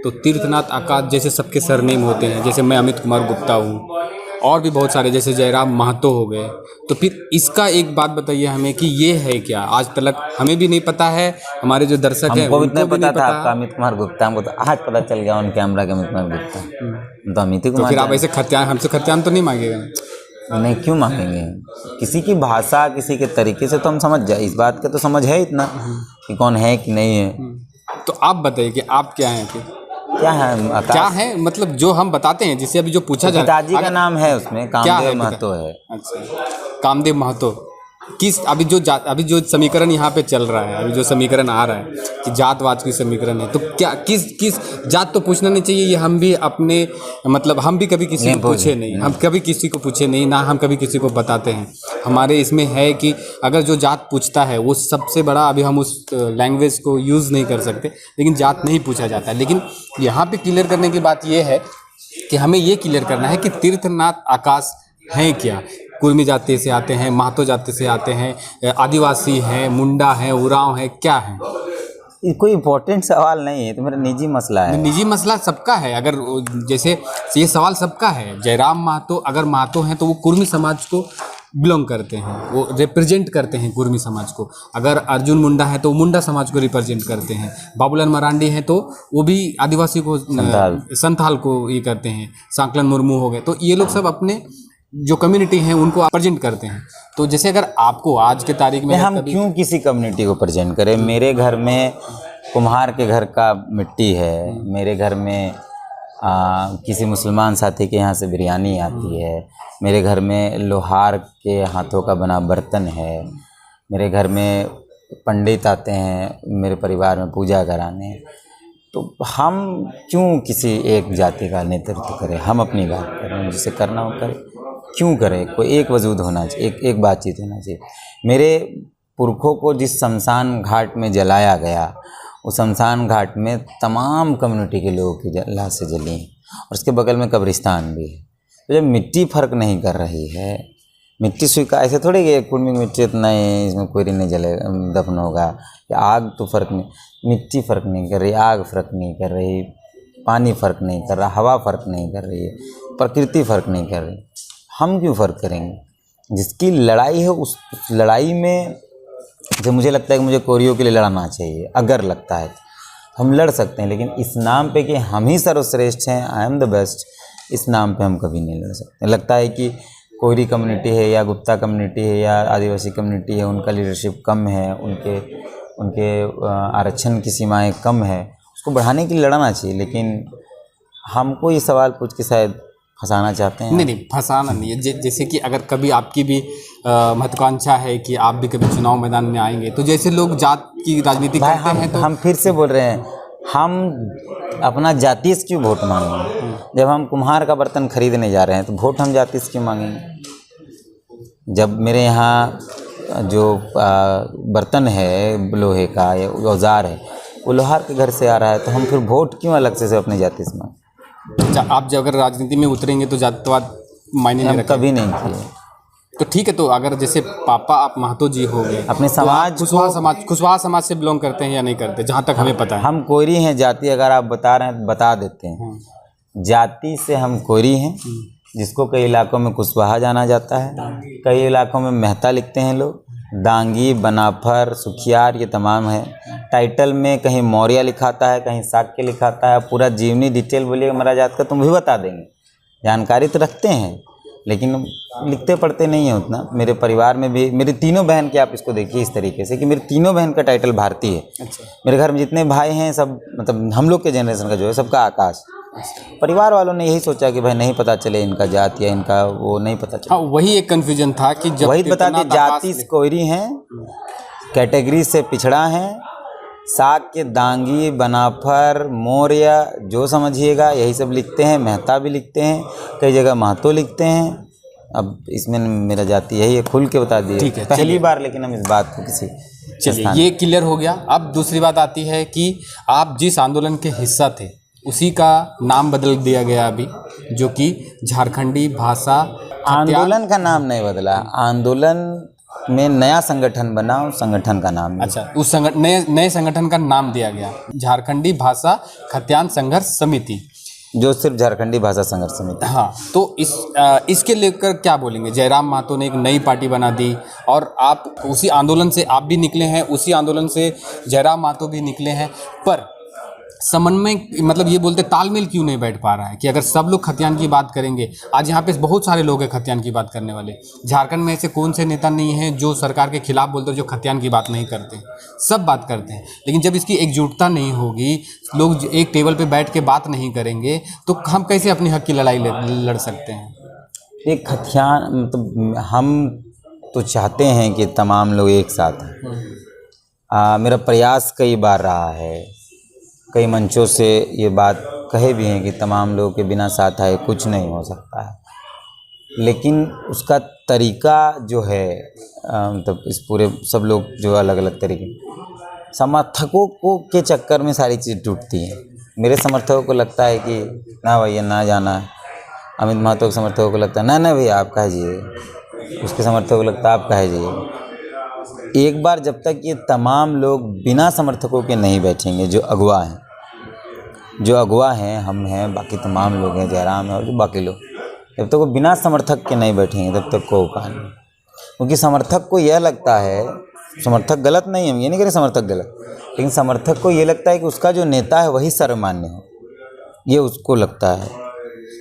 तो तीर्थनाथ आकाश जैसे सबके सरनेम होते हैं, जैसे मैं अमित कुमार गुप्ता हूँ, और भी बहुत सारे जैसे जयराम महतो हो गए, तो फिर इसका एक बात बताइए हमें कि ये है क्या? आज तक हमें भी नहीं पता है, हमारे जो दर्शक हैं हमको भी उनको नहीं भी पता नहीं था पता। आपका अमित कुमार गुप्ता, हमको तो आज पता चल गया ऑन कैमरा के अमित कुमार गुप्ता, तो अमित तो कुमार। फिर आप ऐसे खत्यान, हमसे खत्यान तो नहीं मांगेगा? नहीं, क्यों मांगेंगे? किसी की भाषा, किसी के तरीके से तो हम समझ जाए, इस बात का तो समझ है इतना कि कौन है कि नहीं है। तो आप बताइए कि आप क्या हैं फिर? क्या है आकाश? क्या है मतलब जो हम बताते हैं, जिससे अभी जो पूछा जाए, पिताजी का नाम है उसमें, कामदेव महतो है। अच्छा, कामदेव महतो। किस अभी जो समीकरण यहाँ पे चल रहा है, अभी जो समीकरण आ रहा है कि जातवाद की समीकरण है, तो क्या किस जात तो पूछना नहीं चाहिए? ये हम भी अपने मतलब हम भी कभी किसी को पूछे नहीं, हम कभी किसी को पूछे नहीं ना, हम कभी किसी को बताते हैं। हमारे इसमें है कि अगर जो जात पूछता है वो सबसे बड़ा, अभी हम उस लैंग्वेज को यूज़ नहीं कर सकते, लेकिन जात नहीं पूछा जाता है। लेकिन यहाँ पे क्लियर करने की बात ये है कि हमें ये क्लियर करना है कि तीर्थनाथ आकाश हैं क्या? कुर्मी जाति से आते हैं, महतो जाति से आते हैं, आदिवासी हैं, मुंडा हैं, उरांव हैं, क्या हैं? ये कोई इम्पोर्टेंट सवाल नहीं है, तो मेरा निजी मसला है। निजी मसला सबका है। अगर जैसे ये सवाल सबका है, जयराम महतो अगर महतो हैं तो वो कुर्मी समाज को बिलोंग करते हैं, वो रिप्रेजेंट करते हैं कुर्मी समाज को। अगर अर्जुन मुंडा है तो वो मुंडा समाज को रिप्रेजेंट करते हैं। बाबूलाल मरांडी हैं तो वो भी आदिवासी को, संथाल को ये करते हैं। सांकलन मुर्मू हो गए, तो ये लोग सब अपने जो कम्युनिटी हैं उनको प्रेजेंट करते हैं। तो जैसे अगर आपको आज के तारीख में हम क्यों किसी कम्युनिटी को प्रेजेंट करें? मेरे घर में कुम्हार के घर का मिट्टी है, मेरे घर में किसी मुसलमान साथी के यहाँ से बिरयानी आती है, मेरे घर में लोहार के हाथों का बना बर्तन है, मेरे घर में पंडित आते हैं मेरे परिवार में पूजा कराने, तो हम क्यों किसी एक जाति का नेतृत्व करें? हम अपनी बात करें, जिसे करना हो करें, क्यों करें? कोई एक वजूद होना चाहिए, एक बातचीत होना चाहिए। मेरे पुरखों को जिस शमशान घाट में जलाया गया, उस शमशान घाट में तमाम कम्युनिटी के लोगों की लाशें जली हैं, और उसके बगल में कब्रिस्तान भी है। तो जब मिट्टी फ़र्क नहीं कर रही है, मिट्टी स्वीकार, ऐसे थोड़ी कि कुर्मी मिट्टी इतना है, इसमें कोई नहीं जले दफन होगा, या आग तो फ़र्क नहीं, मिट्टी फ़र्क नहीं कर रही, आग फ़र्क नहीं कर रही, पानी फ़र्क नहीं कर रहा, हवा फ़र्क नहीं कर रही है, प्रकृति फ़र्क नहीं कर रही, हम क्यों फ़र्क करेंगे? जिसकी लड़ाई है उस लड़ाई में जब मुझे लगता है कि मुझे कोरियों के लिए लड़ना चाहिए, अगर लगता है तो हम लड़ सकते हैं, लेकिन इस नाम पे कि हम ही सर्वश्रेष्ठ हैं, आई एम द बेस्ट, इस नाम पे हम कभी नहीं लड़ सकते। लगता है कि कोरी कम्युनिटी है या गुप्ता कम्युनिटी है या आदिवासी कम्युनिटी है, उनका लीडरशिप कम है, उनके आरक्षण की सीमाएं कम है, उसको बढ़ाने के लिए लड़ना चाहिए। लेकिन हमको ये सवाल पूछ के शायद फंसाना चाहते हैं। नहीं, फंसाना नहीं है। जैसे कि अगर कभी आपकी भी महत्वाकांक्षा है कि आप भी कभी चुनाव मैदान में आएंगे, तो जैसे लोग जात की राजनीति करते हैं, तो हम फिर से बोल रहे हैं, हम अपना जाति से क्यों वोट मांगेंगे? जब हम कुम्हार का बर्तन खरीदने जा रहे हैं तो वोट हम जाति से क्यों मांगेंगे? जब मेरे यहाँ जो बर्तन है लोहे का या औजार है वो लोहार के घर से आ रहा है, तो हम फिर वोट क्यों अलग से अपनी जाति से मांगें? आप जब अगर राजनीति में उतरेंगे तो जातिवाद मायने नहीं रखेगा? कभी नहीं किए। तो ठीक है, तो अगर जैसे पापा आप महतो जी हो गए, अपने तो समाज आप कुशवाहा समाज से बिलोंग करते हैं या नहीं करते, जहाँ तक हमें पता है? हम कोयरी हैं। जाति अगर आप बता रहे हैं तो बता देते हैं। जाति से हम कोयरी हैं, जिसको कई इलाकों में कुशवाहा जाना जाता है, कई इलाकों में मेहता लिखते हैं लोग, दांगी, बनाफर, सुखियार, ये तमाम है। टाइटल में कहीं मौर्य लिखाता है, कहीं शाक्य लिखाता है। पूरा जीवनी डिटेल बोलिएगा महाराज जात का, तुम भी बता देंगे। जानकारी तो रखते हैं लेकिन लिखते पढ़ते नहीं हैं उतना। मेरे परिवार में भी मेरी तीनों बहन के, आप इसको देखिए इस तरीके से कि मेरी तीनों बहन का टाइटल भारती है। अच्छा। मेरे घर में जितने भाई हैं सब, मतलब हम लोग के जनरेशन का जो है सबका आकाश। परिवार वालों ने यही सोचा कि भाई नहीं पता चले इनका जात या इनका वो नहीं पता चले। हाँ, वही एक कन्फ्यूजन था कि जब वही बता दिए, जाति से कोयरी हैं, कैटेगरी से पिछड़ा हैं, शाक्य, दांगी, बनाफर, मौर्य, जो समझिएगा यही सब लिखते हैं। मेहता भी लिखते हैं, कई जगह महतो लिखते हैं। अब इसमें मेरा जाति यही है, खुल के बता दिए। ठीक है, पहली बार लेकिन हम इस बात को किसी चलिए ये क्लियर हो गया। अब दूसरी बात आती है कि आप जिस आंदोलन के हिस्सा थे उसी का नाम बदल दिया गया अभी, जो कि झारखंडी भाषा आंदोलन का नाम नहीं बदला, आंदोलन में नया संगठन बना, उस संगठन का नाम। अच्छा, उस नए संगठन का नाम दिया गया झारखंडी भाषा खत्यान संघर्ष समिति, जो सिर्फ झारखंडी भाषा संघर्ष समिति। हाँ, तो इसके लेकर क्या बोलेंगे? जयराम महतो ने एक नई पार्टी बना दी और आप उसी आंदोलन से आप भी निकले हैं, उसी आंदोलन से जयराम महतो भी निकले हैं, पर समन्वय मतलब ये बोलते तालमेल क्यों नहीं बैठ पा रहा है कि अगर सब लोग खतियान की बात करेंगे, आज यहाँ पे बहुत सारे लोग हैं खतियान की बात करने वाले। झारखंड में ऐसे कौन से नेता नहीं हैं जो सरकार के खिलाफ बोलते हैं, जो खतियान की बात नहीं करते? सब बात करते हैं, लेकिन जब इसकी एकजुटता नहीं होगी, लोग एक टेबल पे बैठ के बात नहीं करेंगे, तो हम कैसे अपनी हक की लड़ाई लड़ सकते हैं? एक खतियान मतलब हम तो चाहते हैं कि तमाम लोग एक साथ हैं। मेरा प्रयास कई बार रहा है, कई मंचों से ये बात कहे भी हैं कि तमाम लोगों के बिना साथ आए कुछ नहीं हो सकता है, लेकिन उसका तरीका जो है मतलब इस पूरे सब लोग जो अलग अलग तरीके, समर्थकों को के चक्कर में सारी चीज़ टूटती हैं। मेरे समर्थकों को लगता है कि ना भैया ना जाना, अमित महतो के समर्थकों को लगता है ना ना भैया आप कह जाइए, उसके समर्थकों को लगता है आप कह जाइए। एक बार जब तक ये तमाम लोग बिना समर्थकों के नहीं बैठेंगे, जो अगुवा हैं, हम हैं, बाकी तमाम लोग हैं, जयराम है और जो बाकी लोग, जब तक वो बिना समर्थक के नहीं बैठेंगे तब तक कोई कहानी नहीं। क्योंकि समर्थक को यह लगता है, समर्थक गलत नहीं है, ये नहीं कह रहे समर्थक गलत, लेकिन समर्थक को ये लगता है कि उसका जो नेता है वही सर्वमान्य हो, ये उसको लगता है।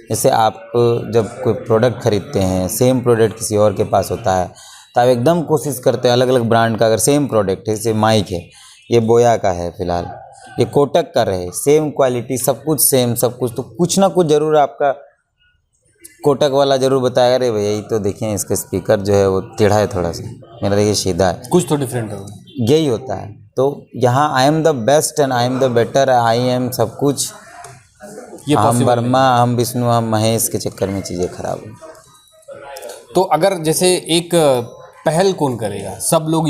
जैसे आप जब कोई प्रोडक्ट खरीदते हैं, सेम प्रोडक्ट किसी और के पास होता है तो आप एकदम कोशिश करते हैं अलग अलग ब्रांड का, अगर सेम प्रोडक्ट है, जैसे माइक है, ये बोया का है फिलहाल, ये कोटक का रहे, सेम क्वालिटी, सब कुछ सेम, सब कुछ, तो कुछ ना कुछ ज़रूर आपका कोटक वाला ज़रूर बताएगा, अरे भैया ये तो देखिए इसका स्पीकर जो है वो टेढ़ा है थोड़ा सा, मेरा देखिए सीधा है, कुछ तो डिफरेंट होगा, यही होता है। तो यहाँ I am the best and I am the better, I am सब कुछ, ये हम वर्मा, हम विष्णु, हम महेश के चक्कर में चीज़ें खराब हुई। तो अगर जैसे एक पहल कौन करेगा? सब लोग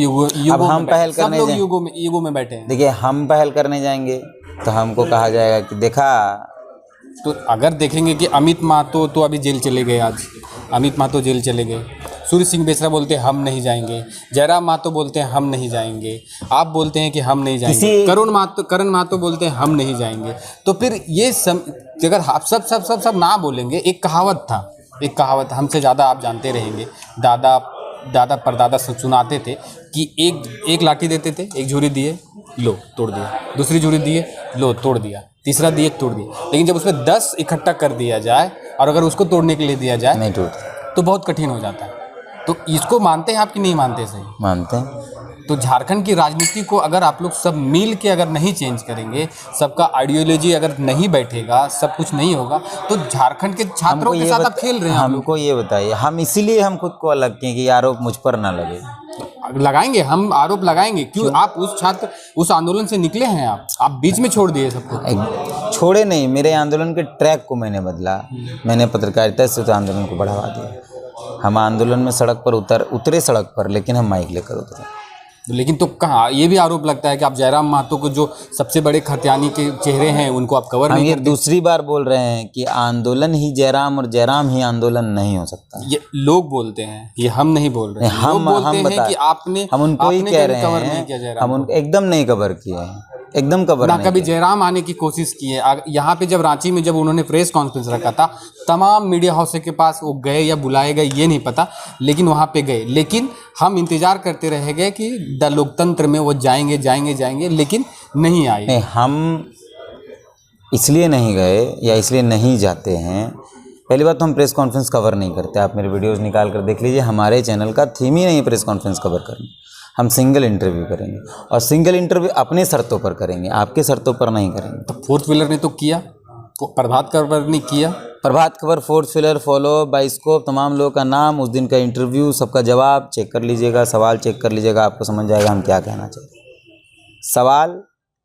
अब हम पहल करने सब लोग ईगो में बैठे हैं। देखिए हम पहल करने जाएंगे तो हमको कहा जाएगा कि देखा, तो अगर देखेंगे कि अमित महतो तो अभी जेल चले गए, आज अमित महतो जेल चले गए, सूर्य सिंह बेसरा बोलते हैं हम नहीं जाएंगे, जयराम महतो बोलते हैं हम नहीं जाएंगे, आप बोलते हैं कि हम नहीं जाएंगे, करण महतो बोलते हैं हम नहीं जाएंगे, तो फिर ये अगर आप सब ना बोलेंगे, एक कहावत हमसे ज़्यादा आप जानते रहेंगे, दादा परदादा सुनाते थे कि एक लाठी देते थे, एक झुरी दिए लो तोड़ दिया, दूसरी झुरी दिए लो तोड़ दिया, तीसरा दिए तोड़ दिया, लेकिन जब उसमें 10 इकट्ठा कर दिया जाए और अगर उसको तोड़ने के लिए दिया जाए नहीं टूटता, तो बहुत कठिन हो जाता है। तो इसको मानते हैं आप कि नहीं मानते? सही मानते हैं। तो झारखंड की राजनीति को अगर आप लोग सब मिल के अगर नहीं चेंज करेंगे, सबका आइडियोलॉजी अगर नहीं बैठेगा, सब कुछ नहीं होगा, तो झारखंड के छात्रों के साथ आप खेल रहे हैं। हमको ये बताइए, हम इसीलिए हम खुद को अलग किए कि आरोप मुझ पर ना लगे। लगाएंगे, हम आरोप लगाएंगे। क्यों? आप उस आंदोलन से निकले हैं, आप बीच में छोड़ दिए सबको। छोड़े नहीं, मेरे आंदोलन के ट्रैक को मैंने बदला, मैंने पत्रकारिता से तो आंदोलन को बढ़ावा दिया। हम आंदोलन में सड़क पर उतरे सड़क पर, लेकिन हम माइक लेकर उतरे, लेकिन तो कहाँ ये भी आरोप लगता है कि आप जयराम महतो को, जो सबसे बड़े खतियानी के चेहरे हैं, उनको आप कवर हम नहीं ये करते। दूसरी बार बोल रहे हैं कि आंदोलन ही जयराम और जयराम ही आंदोलन नहीं हो सकता। ये लोग बोलते हैं, ये हम नहीं बोल रहे हैं। लोग बोलते हैं कि आपने हम उनको ही आपने कह कभी रहे कवर नहीं हैं, किया जयराम हम को। उनको एकदम नहीं कवर किए हैं, एकदम कवर ना नहीं कभी किया। जयराम आने की कोशिश की है। यहाँ पे जब रांची में जब उन्होंने प्रेस कॉन्फ्रेंस रखा था, तमाम मीडिया हाउस के पास वो गए या बुलाए गए ये नहीं पता, लेकिन वहाँ पे गए। लेकिन हम इंतजार करते रह गए कि द लोकतंत्र में वो जाएंगे जाएंगे जाएंगे, लेकिन नहीं आए। नहीं, हम इसलिए नहीं गए या इसलिए नहीं जाते हैं। पहली बात तो हम प्रेस कॉन्फ्रेंस कवर नहीं करते। आप मेरे वीडियोस निकाल कर देख लीजिए, हमारे चैनल का थीम ही नहीं है प्रेस कॉन्फ्रेंस कवर करना। हम सिंगल इंटरव्यू करेंगे और सिंगल इंटरव्यू अपने शर्तों पर करेंगे, आपके शर्तों पर नहीं करेंगे। तो फोर्थ व्हीलर ने तो किया, प्रभात खबर ने किया। Prabhat Khabar, fourth wheeler, follow, bioscope, तमाम लोगों का नाम, उस दिन का इंटरव्यू, सबका जवाब चेक कर लीजिएगा, सवाल चेक कर लीजिएगा, आपको समझ जाएगा हम क्या कहना चाहते। सवाल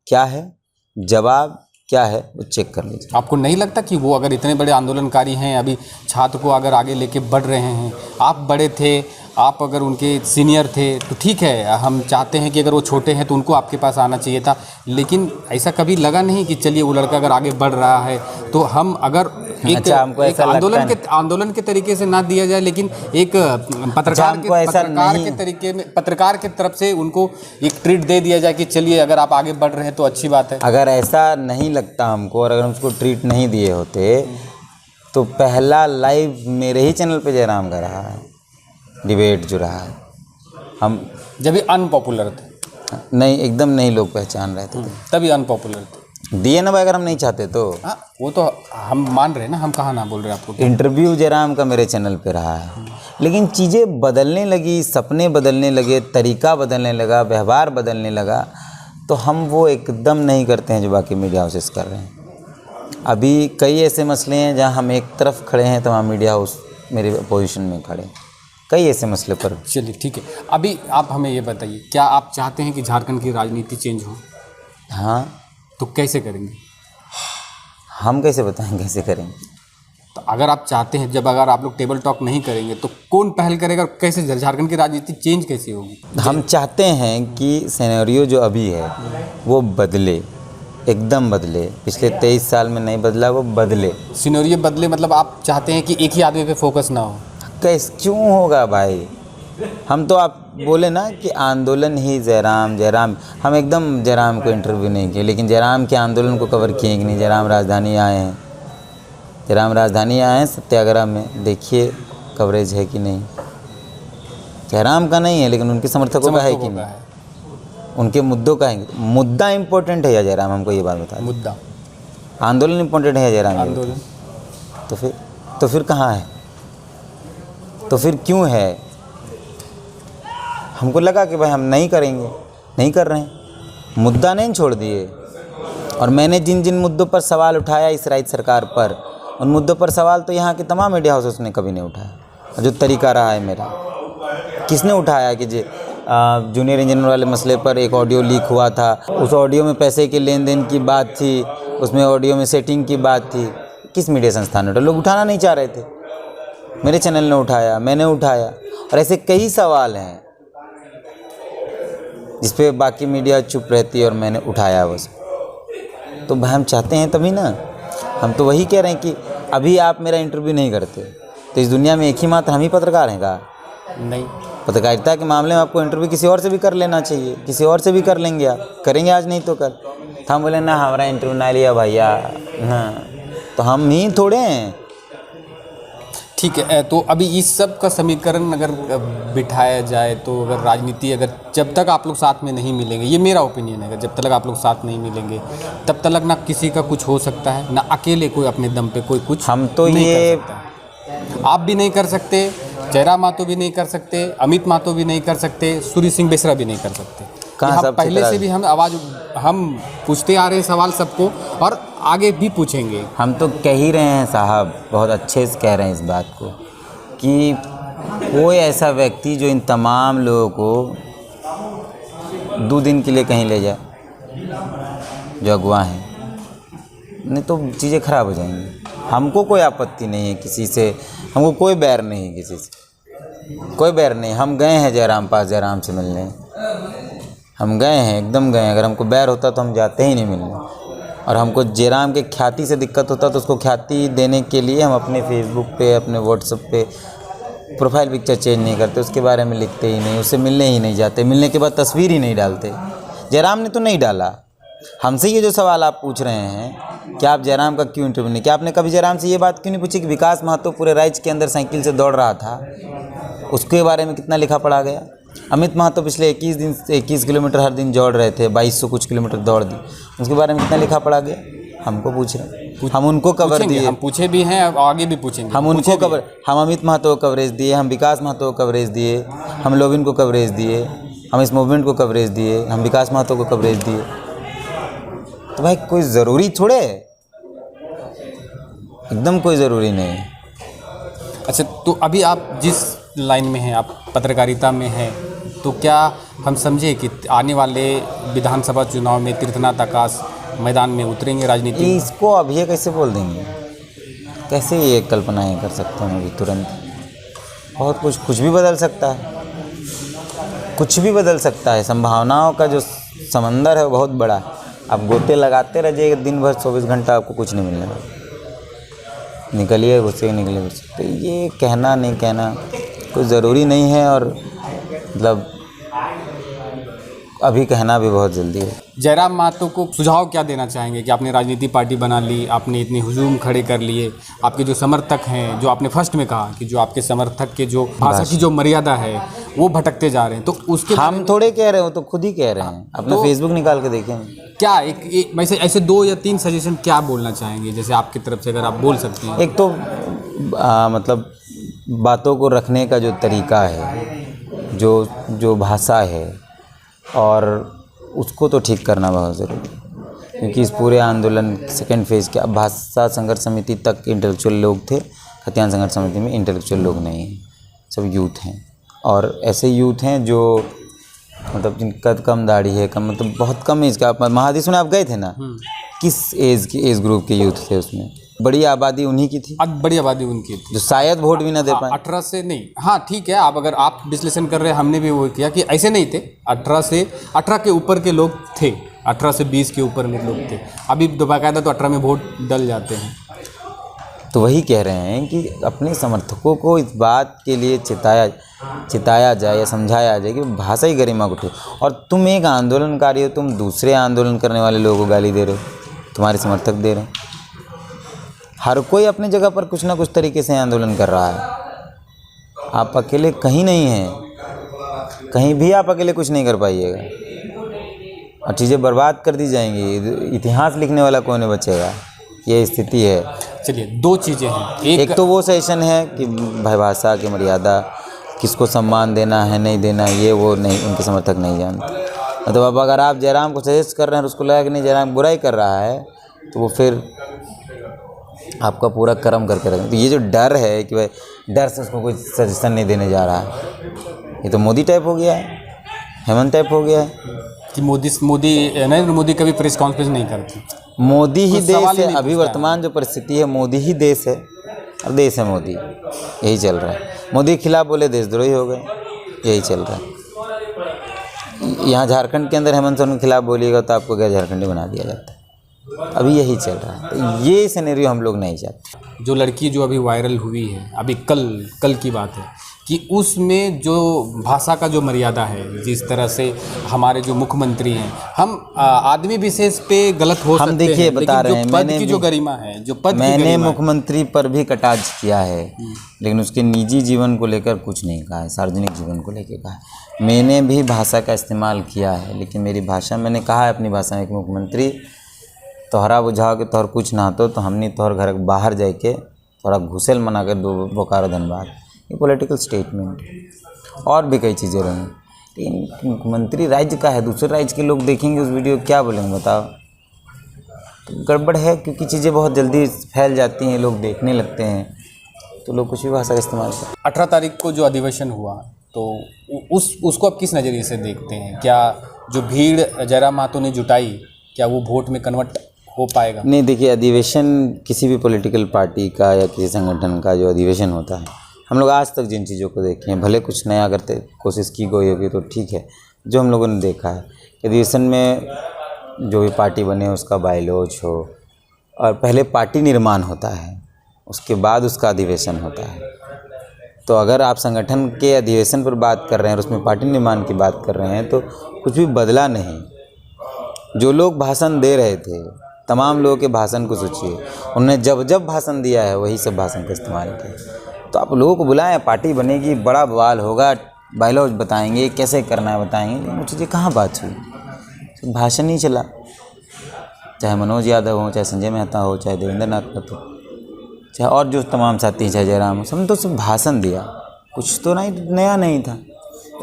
क्या है, जवाब क्या है, वो चेक कर लीजिए। आपको नहीं लगता कि वो अगर इतने बड़े आंदोलनकारी हैं, अभी छात्र को अगर आगे लेके बढ़ रहे हैं, आप बड़े थे, आप अगर उनके सीनियर थे तो ठीक है, हम चाहते हैं कि अगर वो छोटे हैं तो उनको आपके पास आना चाहिए था। लेकिन ऐसा कभी लगा नहीं कि चलिए वो लड़का अगर आगे बढ़ रहा है तो हम अगर एक, अच्छा, हमको एक ऐसा आंदोलन के तरीके से ना दिया जाए, लेकिन एक पत्रकार के तरीके में, पत्रकार के तरफ से उनको एक ट्रीट दे दिया जाए कि चलिए अगर आप आगे बढ़ रहे हैं तो अच्छी बात है। अगर ऐसा नहीं लगता हमको और अगर हम उसको ट्रीट नहीं दिए होते तो पहला लाइव मेरे ही चैनल पे जयराम का रहा है, डिबेट जो रहा है। हम जब भी अनपॉपुलर थे, नहीं, एकदम नहीं लोग पहचान रहे थे, तभी अनपॉपुलर थे। दिए ना भाई, अगर हम नहीं चाहते तो। हाँ, वो तो हम मान रहे हैं ना, हम कहाँ ना बोल रहे हैं आपको। इंटरव्यू जयराम का मेरे चैनल पे रहा है, लेकिन चीज़ें बदलने लगी, सपने बदलने लगे, तरीका बदलने लगा, व्यवहार बदलने लगा, तो हम वो एकदम नहीं करते हैं जो बाकी मीडिया हाउसेस कर रहे हैं। अभी कई ऐसे मसले हैं जहाँ हम एक तरफ खड़े हैं तो वहाँ मीडिया हाउस मेरे पोजीशन में खड़े हैं, कई ऐसे मसले पर। चलिए ठीक है, अभी आप हमें ये बताइए, क्या आप चाहते हैं कि झारखंड की राजनीति चेंज हो? हाँ। तो कैसे करेंगे? हम कैसे बताएं कैसे करेंगे? तो अगर आप चाहते हैं, जब अगर आप लोग टेबल टॉक नहीं करेंगे तो कौन पहल करेगा? कैसे झारखंड की राजनीति चेंज कैसे होगी? हम चाहते हैं कि सिनेरियो जो अभी है वो बदले, एकदम बदले। पिछले 23 साल में नहीं बदला, वो बदले। सिनेरियो बदले मतलब आप चाहते हैं कि एक ही आदमी पे फोकस ना हो? कैसे क्यों होगा भाई? हम तो आप बोले ना कि आंदोलन ही जयराम जयराम, हम एकदम जयराम को इंटरव्यू नहीं किए, लेकिन जयराम के आंदोलन को कवर किए कि नहीं। जयराम राजधानी आए हैं, जयराम राजधानी आए हैं सत्याग्रह में, देखिए कवरेज है कि नहीं। जयराम का नहीं है लेकिन उनके समर्थकों का है कि नहीं, उनके मुद्दों का है। मुद्दा इम्पोर्टेंट है या जयराम? हमको ये बात बता। मुद्दा, आंदोलन इम्पोर्टेंट है या जयराम? आंदोलन। तो फिर कहाँ है? तो फिर क्यों है? हमको लगा कि भाई हम नहीं करेंगे, नहीं कर रहे हैं, मुद्दा नहीं छोड़ दिए। और मैंने जिन जिन मुद्दों पर सवाल उठाया इस राज्य सरकार पर, उन मुद्दों पर सवाल तो यहाँ के तमाम मीडिया हाउसेस ने कभी नहीं उठाया। जो तरीका रहा है मेरा, किसने उठाया कि जूनियर इंजीनियर वाले मसले पर एक ऑडियो लीक हुआ था, उस ऑडियो में पैसे के लेन देन की बात थी, उसमें ऑडियो में सेटिंग की बात थी। किस मीडिया संस्थान ने उठाया? लोग उठाना नहीं चाह रहे थे, मेरे चैनल ने उठाया, मैंने उठाया। और ऐसे कई सवाल हैं जिस पे बाकी मीडिया चुप रहती है और मैंने उठाया बस। तो भाई हम चाहते हैं तभी ना, हम तो वही कह रहे हैं कि अभी आप मेरा इंटरव्यू नहीं करते तो इस दुनिया में एक ही मात्र हम ही पत्रकार हैं का? नहीं, पत्रकारिता के मामले में आपको इंटरव्यू किसी और से भी कर लेना चाहिए, किसी और से भी कर लेंगे, आप करेंगे आज नहीं तो कल। तो हम बोले ना हमारा इंटरव्यू ना लिया भैया, हाँ, तो हम ही थोड़े हैं। ठीक है, तो अभी इस सब का समीकरण अगर बिठाया जाए तो अगर राजनीति, अगर जब तक आप लोग साथ में नहीं मिलेंगे, ये मेरा ओपिनियन है, अगर जब तक आप लोग साथ नहीं मिलेंगे तब तक ना किसी का कुछ हो सकता है, ना अकेले कोई अपने दम पे कोई कुछ हम तो नहीं ये कर सकता। आप भी नहीं कर सकते, जयराम महतो भी नहीं कर सकते, अमित महतो भी नहीं कर सकते, सूर्य सिंह बेसरा भी नहीं कर सकते। पहले से भी हम आवाज़ हम पूछते आ रहे हैं सवाल सबको, और आगे भी पूछेंगे। हम तो कह ही रहे हैं साहब, बहुत अच्छे से कह रहे हैं इस बात को कि कोई ऐसा व्यक्ति जो इन तमाम लोगों को 2 दिन के लिए कहीं ले जाए, जो अगवा हैं, नहीं तो चीज़ें ख़राब हो जाएंगी। हमको कोई आपत्ति नहीं है किसी से, हमको कोई बैर नहीं है किसी से, कोई बैर नहीं। हम गए हैं जयराम पास, जयराम से मिलने, हम गए हैं, एकदम गए हैं। अगर हमको बैर होता तो हम जाते ही नहीं मिलने। और हमको जयराम के ख्याति से दिक्कत होता तो उसको ख्याति देने के लिए हम अपने फेसबुक पे, अपने व्हाट्सएप पे प्रोफाइल पिक्चर चेंज नहीं करते, उसके बारे में लिखते ही नहीं, उससे मिलने ही नहीं जाते, मिलने के बाद तस्वीर ही नहीं डालते। जयराम ने तो नहीं डाला। हमसे ये जो सवाल आप पूछ रहे हैं कि आप जयराम का क्यों इंटरव्यू नहीं, क्या आपने कभी जयराम से ये बात क्यों नहीं पूछी कि विकास महतो पूरे राज्य के अंदर साइकिल से दौड़ रहा था, उसके बारे में कितना लिखा पढ़ा गया? अमित महतो पिछले 21 किलोमीटर हर दिन दौड़ रहे थे, 2200 कुछ किलोमीटर दौड़ दी, उसके बारे में कितना लिखा पढ़ा गया? हमको पूछ रहे हैं, हम उनको कवर दिए, हम पूछे भी हैं और आगे भी पूछेंगे। हम उनको कवर, हम अमित महतो को कवरेज दिए, हम विकास महतो को कवरेज दिए, हम लोविन को कवरेज दिए, हम इस मूवमेंट को कवरेज दिए, हम विकास महतो को कवरेज दिए। तो भाई कोई ज़रूरी थोड़े है, एकदम कोई ज़रूरी नहीं है। अच्छा, तो अभी आप जिस लाइन में हैं, आप पत्रकारिता में हैं, तो क्या हम समझे कि आने वाले विधानसभा चुनाव में तीर्थनाथ आकाश मैदान में उतरेंगे राजनीति में? इसको अभी ये कैसे बोल देंगे? कैसे ये कल्पनाएं कर सकते हैं अभी तुरंत? बहुत कुछ भी बदल सकता है, कुछ भी बदल सकता है। संभावनाओं का जो समंदर है वो बहुत बड़ा है। आप गोते लगाते रह जाइए दिन भर, 24 घंटा आपको कुछ नहीं मिलने वाला। निकलिए घुसे, निकलिए घुसे। तो ये कहना नहीं कहना कोई ज़रूरी नहीं है, और मतलब अभी कहना भी बहुत जल्दी है। जयराम महतो को सुझाव क्या देना चाहेंगे कि आपने राजनीति पार्टी बना ली, आपने इतने हुजूम खड़े कर लिए, आपके जो समर्थक हैं, जो आपने फर्स्ट में कहा कि जो आपके समर्थक के जो भाषा की जो मर्यादा है वो भटकते जा रहे हैं, तो उसके हम थोड़े कह रहे हो, तो खुद ही कह रहे हैं। अपना फेसबुक निकाल के देखें। क्या एक वैसे ऐसे 2 या 3 सजेशन क्या बोलना चाहेंगे, जैसे आपकी तरफ से अगर आप बोल सकते हैं? एक तो मतलब बातों को रखने का जो तरीका है, जो भाषा है, और उसको तो ठीक करना बहुत ज़रूरी है। क्योंकि इस पूरे आंदोलन सेकेंड फेज़ के, अब भाषा संघर्ष समिति तक इंटेलेक्चुअल लोग थे, खतियान संघर्ष समिति में इंटेलेक्चुअल लोग नहीं हैं, सब यूथ हैं। और ऐसे यूथ हैं जो मतलब जिनका कम दाढ़ी है, कम मतलब बहुत कम एज का। महादिस में आप गए थे ना, किस एज ग्रुप के यूथ थे उसमें? बड़ी आबादी उन्हीं की थी, बड़ी आबादी उनकी थी जो शायद वोट भी ना दे पाए। 18 से नहीं, हाँ ठीक है, आप अगर आप विश्लेषण कर रहे हैं, हमने भी वो किया कि ऐसे नहीं थे। 18 के ऊपर के लोग थे, 18 से 20 के ऊपर में लोग थे। अभी बाकायदा तो 18 में वोट डल जाते हैं। तो वही कह रहे हैं कि अपने समर्थकों को इस बात के लिए चिताया जाए या समझाया जाए कि भाषा ही गरिमा को ठीक। और तुम एक आंदोलनकारी हो, तुम दूसरे आंदोलन करने वाले लोगों को गाली दे रहे हो, तुम्हारे समर्थक दे रहे हैं। हर कोई अपनी जगह पर कुछ ना कुछ तरीके से आंदोलन कर रहा है। आप अकेले कहीं नहीं हैं, कहीं भी आप अकेले कुछ नहीं कर पाइएगा, और चीज़ें बर्बाद कर दी जाएंगी। इतिहास लिखने वाला कौन नहीं बचेगा, ये स्थिति है। चलिए, 2 चीज़ें हैं। एक तो वो सेशन है कि भाई भाषा की मर्यादा, किसको सम्मान देना है नहीं देना, ये वो नहीं, उनके समर्थक नहीं जानते। मतलब अब अगर आप जयराम को सजेस्ट कर रहे हैं और उसको लगा कि नहीं जयराम बुराई कर रहा है, तो वो फिर आपका पूरा कर्म करके रखें। तो ये जो डर है कि भाई डर से उसको कोई सजेशन नहीं देने जा रहा है, ये तो मोदी टाइप हो गया है, हेमंत टाइप हो गया है कि नरेंद्र मोदी कभी प्रेस कॉन्फ्रेंस नहीं करते। मोदी ही देश है। अभी वर्तमान जो परिस्थिति है, मोदी ही देश है, और देश है मोदी, यही चल रहा है। मोदी के खिलाफ बोले देशद्रोही हो गए, यही चल रहा है। यहाँ झारखंड के अंदर हेमंत सोरेन के खिलाफ बोलिएगा तो आपको क्या झारखंडी बना दिया जाता है। अभी यही चल रहा है। तो ये सिनेरियो हम लोग नहीं चाहते। जो लड़की जो अभी वायरल हुई है, अभी कल की बात है, कि उसमें जो भाषा का जो मर्यादा है, जिस तरह से हमारे जो मुख्यमंत्री हैं, हम आदमी विशेष पे गलत हो सकते हैं, देखिए बता रहे हैं, पद की जो गरिमा है, जो पद मैंने मुख्यमंत्री पर भी कटाक्ष किया है, लेकिन उसके निजी जीवन को लेकर कुछ नहीं कहा है, सार्वजनिक जीवन को लेकर कहा है। मैंने भी भाषा का इस्तेमाल किया है, लेकिन मेरी भाषा, मैंने कहा है अपनी भाषा में कि मुख्यमंत्री तोहरा बुझाओ के तोहर कुछ ना तो हमने तोहर घर बाहर जाके थोड़ा घुसेल मना कर दो बोकारो धनबाद। ये पॉलिटिकल स्टेटमेंट, और भी कई चीज़ें रही। लेकिन मुख्यमंत्री राज्य का है, दूसरे राज्य के लोग देखेंगे उस वीडियो क्या बोलेंगे बताओ? तो गड़बड़ है, क्योंकि चीज़ें बहुत जल्दी फैल जाती हैं, लोग देखने लगते हैं, तो लोग कुछ भी भाषा का इस्तेमाल करते हैं। 18 तारीख को जो अधिवेशन हुआ, तो उसको आप किस नज़रिए से देखते हैं? क्या जो भीड़ जयराम महतो ने जुटाई, क्या वो वोट में कन्वर्ट हो पाएगा? नहीं, देखिए अधिवेशन किसी भी पॉलिटिकल पार्टी का या किसी संगठन का जो अधिवेशन होता है, हम लोग आज तक जिन चीज़ों को देखे हैं, भले कुछ नया करते कोशिश की गई होगी तो ठीक है, जो हम लोगों ने देखा है कि अधिवेशन में जो भी पार्टी बने उसका बायलॉज हो, और पहले पार्टी निर्माण होता है, उसके बाद उसका अधिवेशन होता है। तो अगर आप संगठन के अधिवेशन पर बात कर रहे हैं और उसमें पार्टी निर्माण की बात कर रहे हैं तो कुछ भी बदला नहीं। जो लोग भाषण दे रहे थे, तमाम लोगों के भाषण को सोचिए, उन्होंने जब जब भाषण दिया है वही सब भाषण का इस्तेमाल किया। तो आप लोगों को बुलाएं, पार्टी बनेगी, बड़ा बवाल होगा, बायलॉज बताएंगे, कैसे करना है बताएंगे, वो चीज़ें कहाँ बात हुई, तो भाषण ही चला। चाहे मनोज यादव हो, चाहे संजय मेहता हो, चाहे देवेंद्र नाथ महतो, चाहे और जो तमाम साथी, चाहे जयराम हो, सबने तो सिर्फ भाषण दिया, कुछ तो नहीं, नया नहीं था।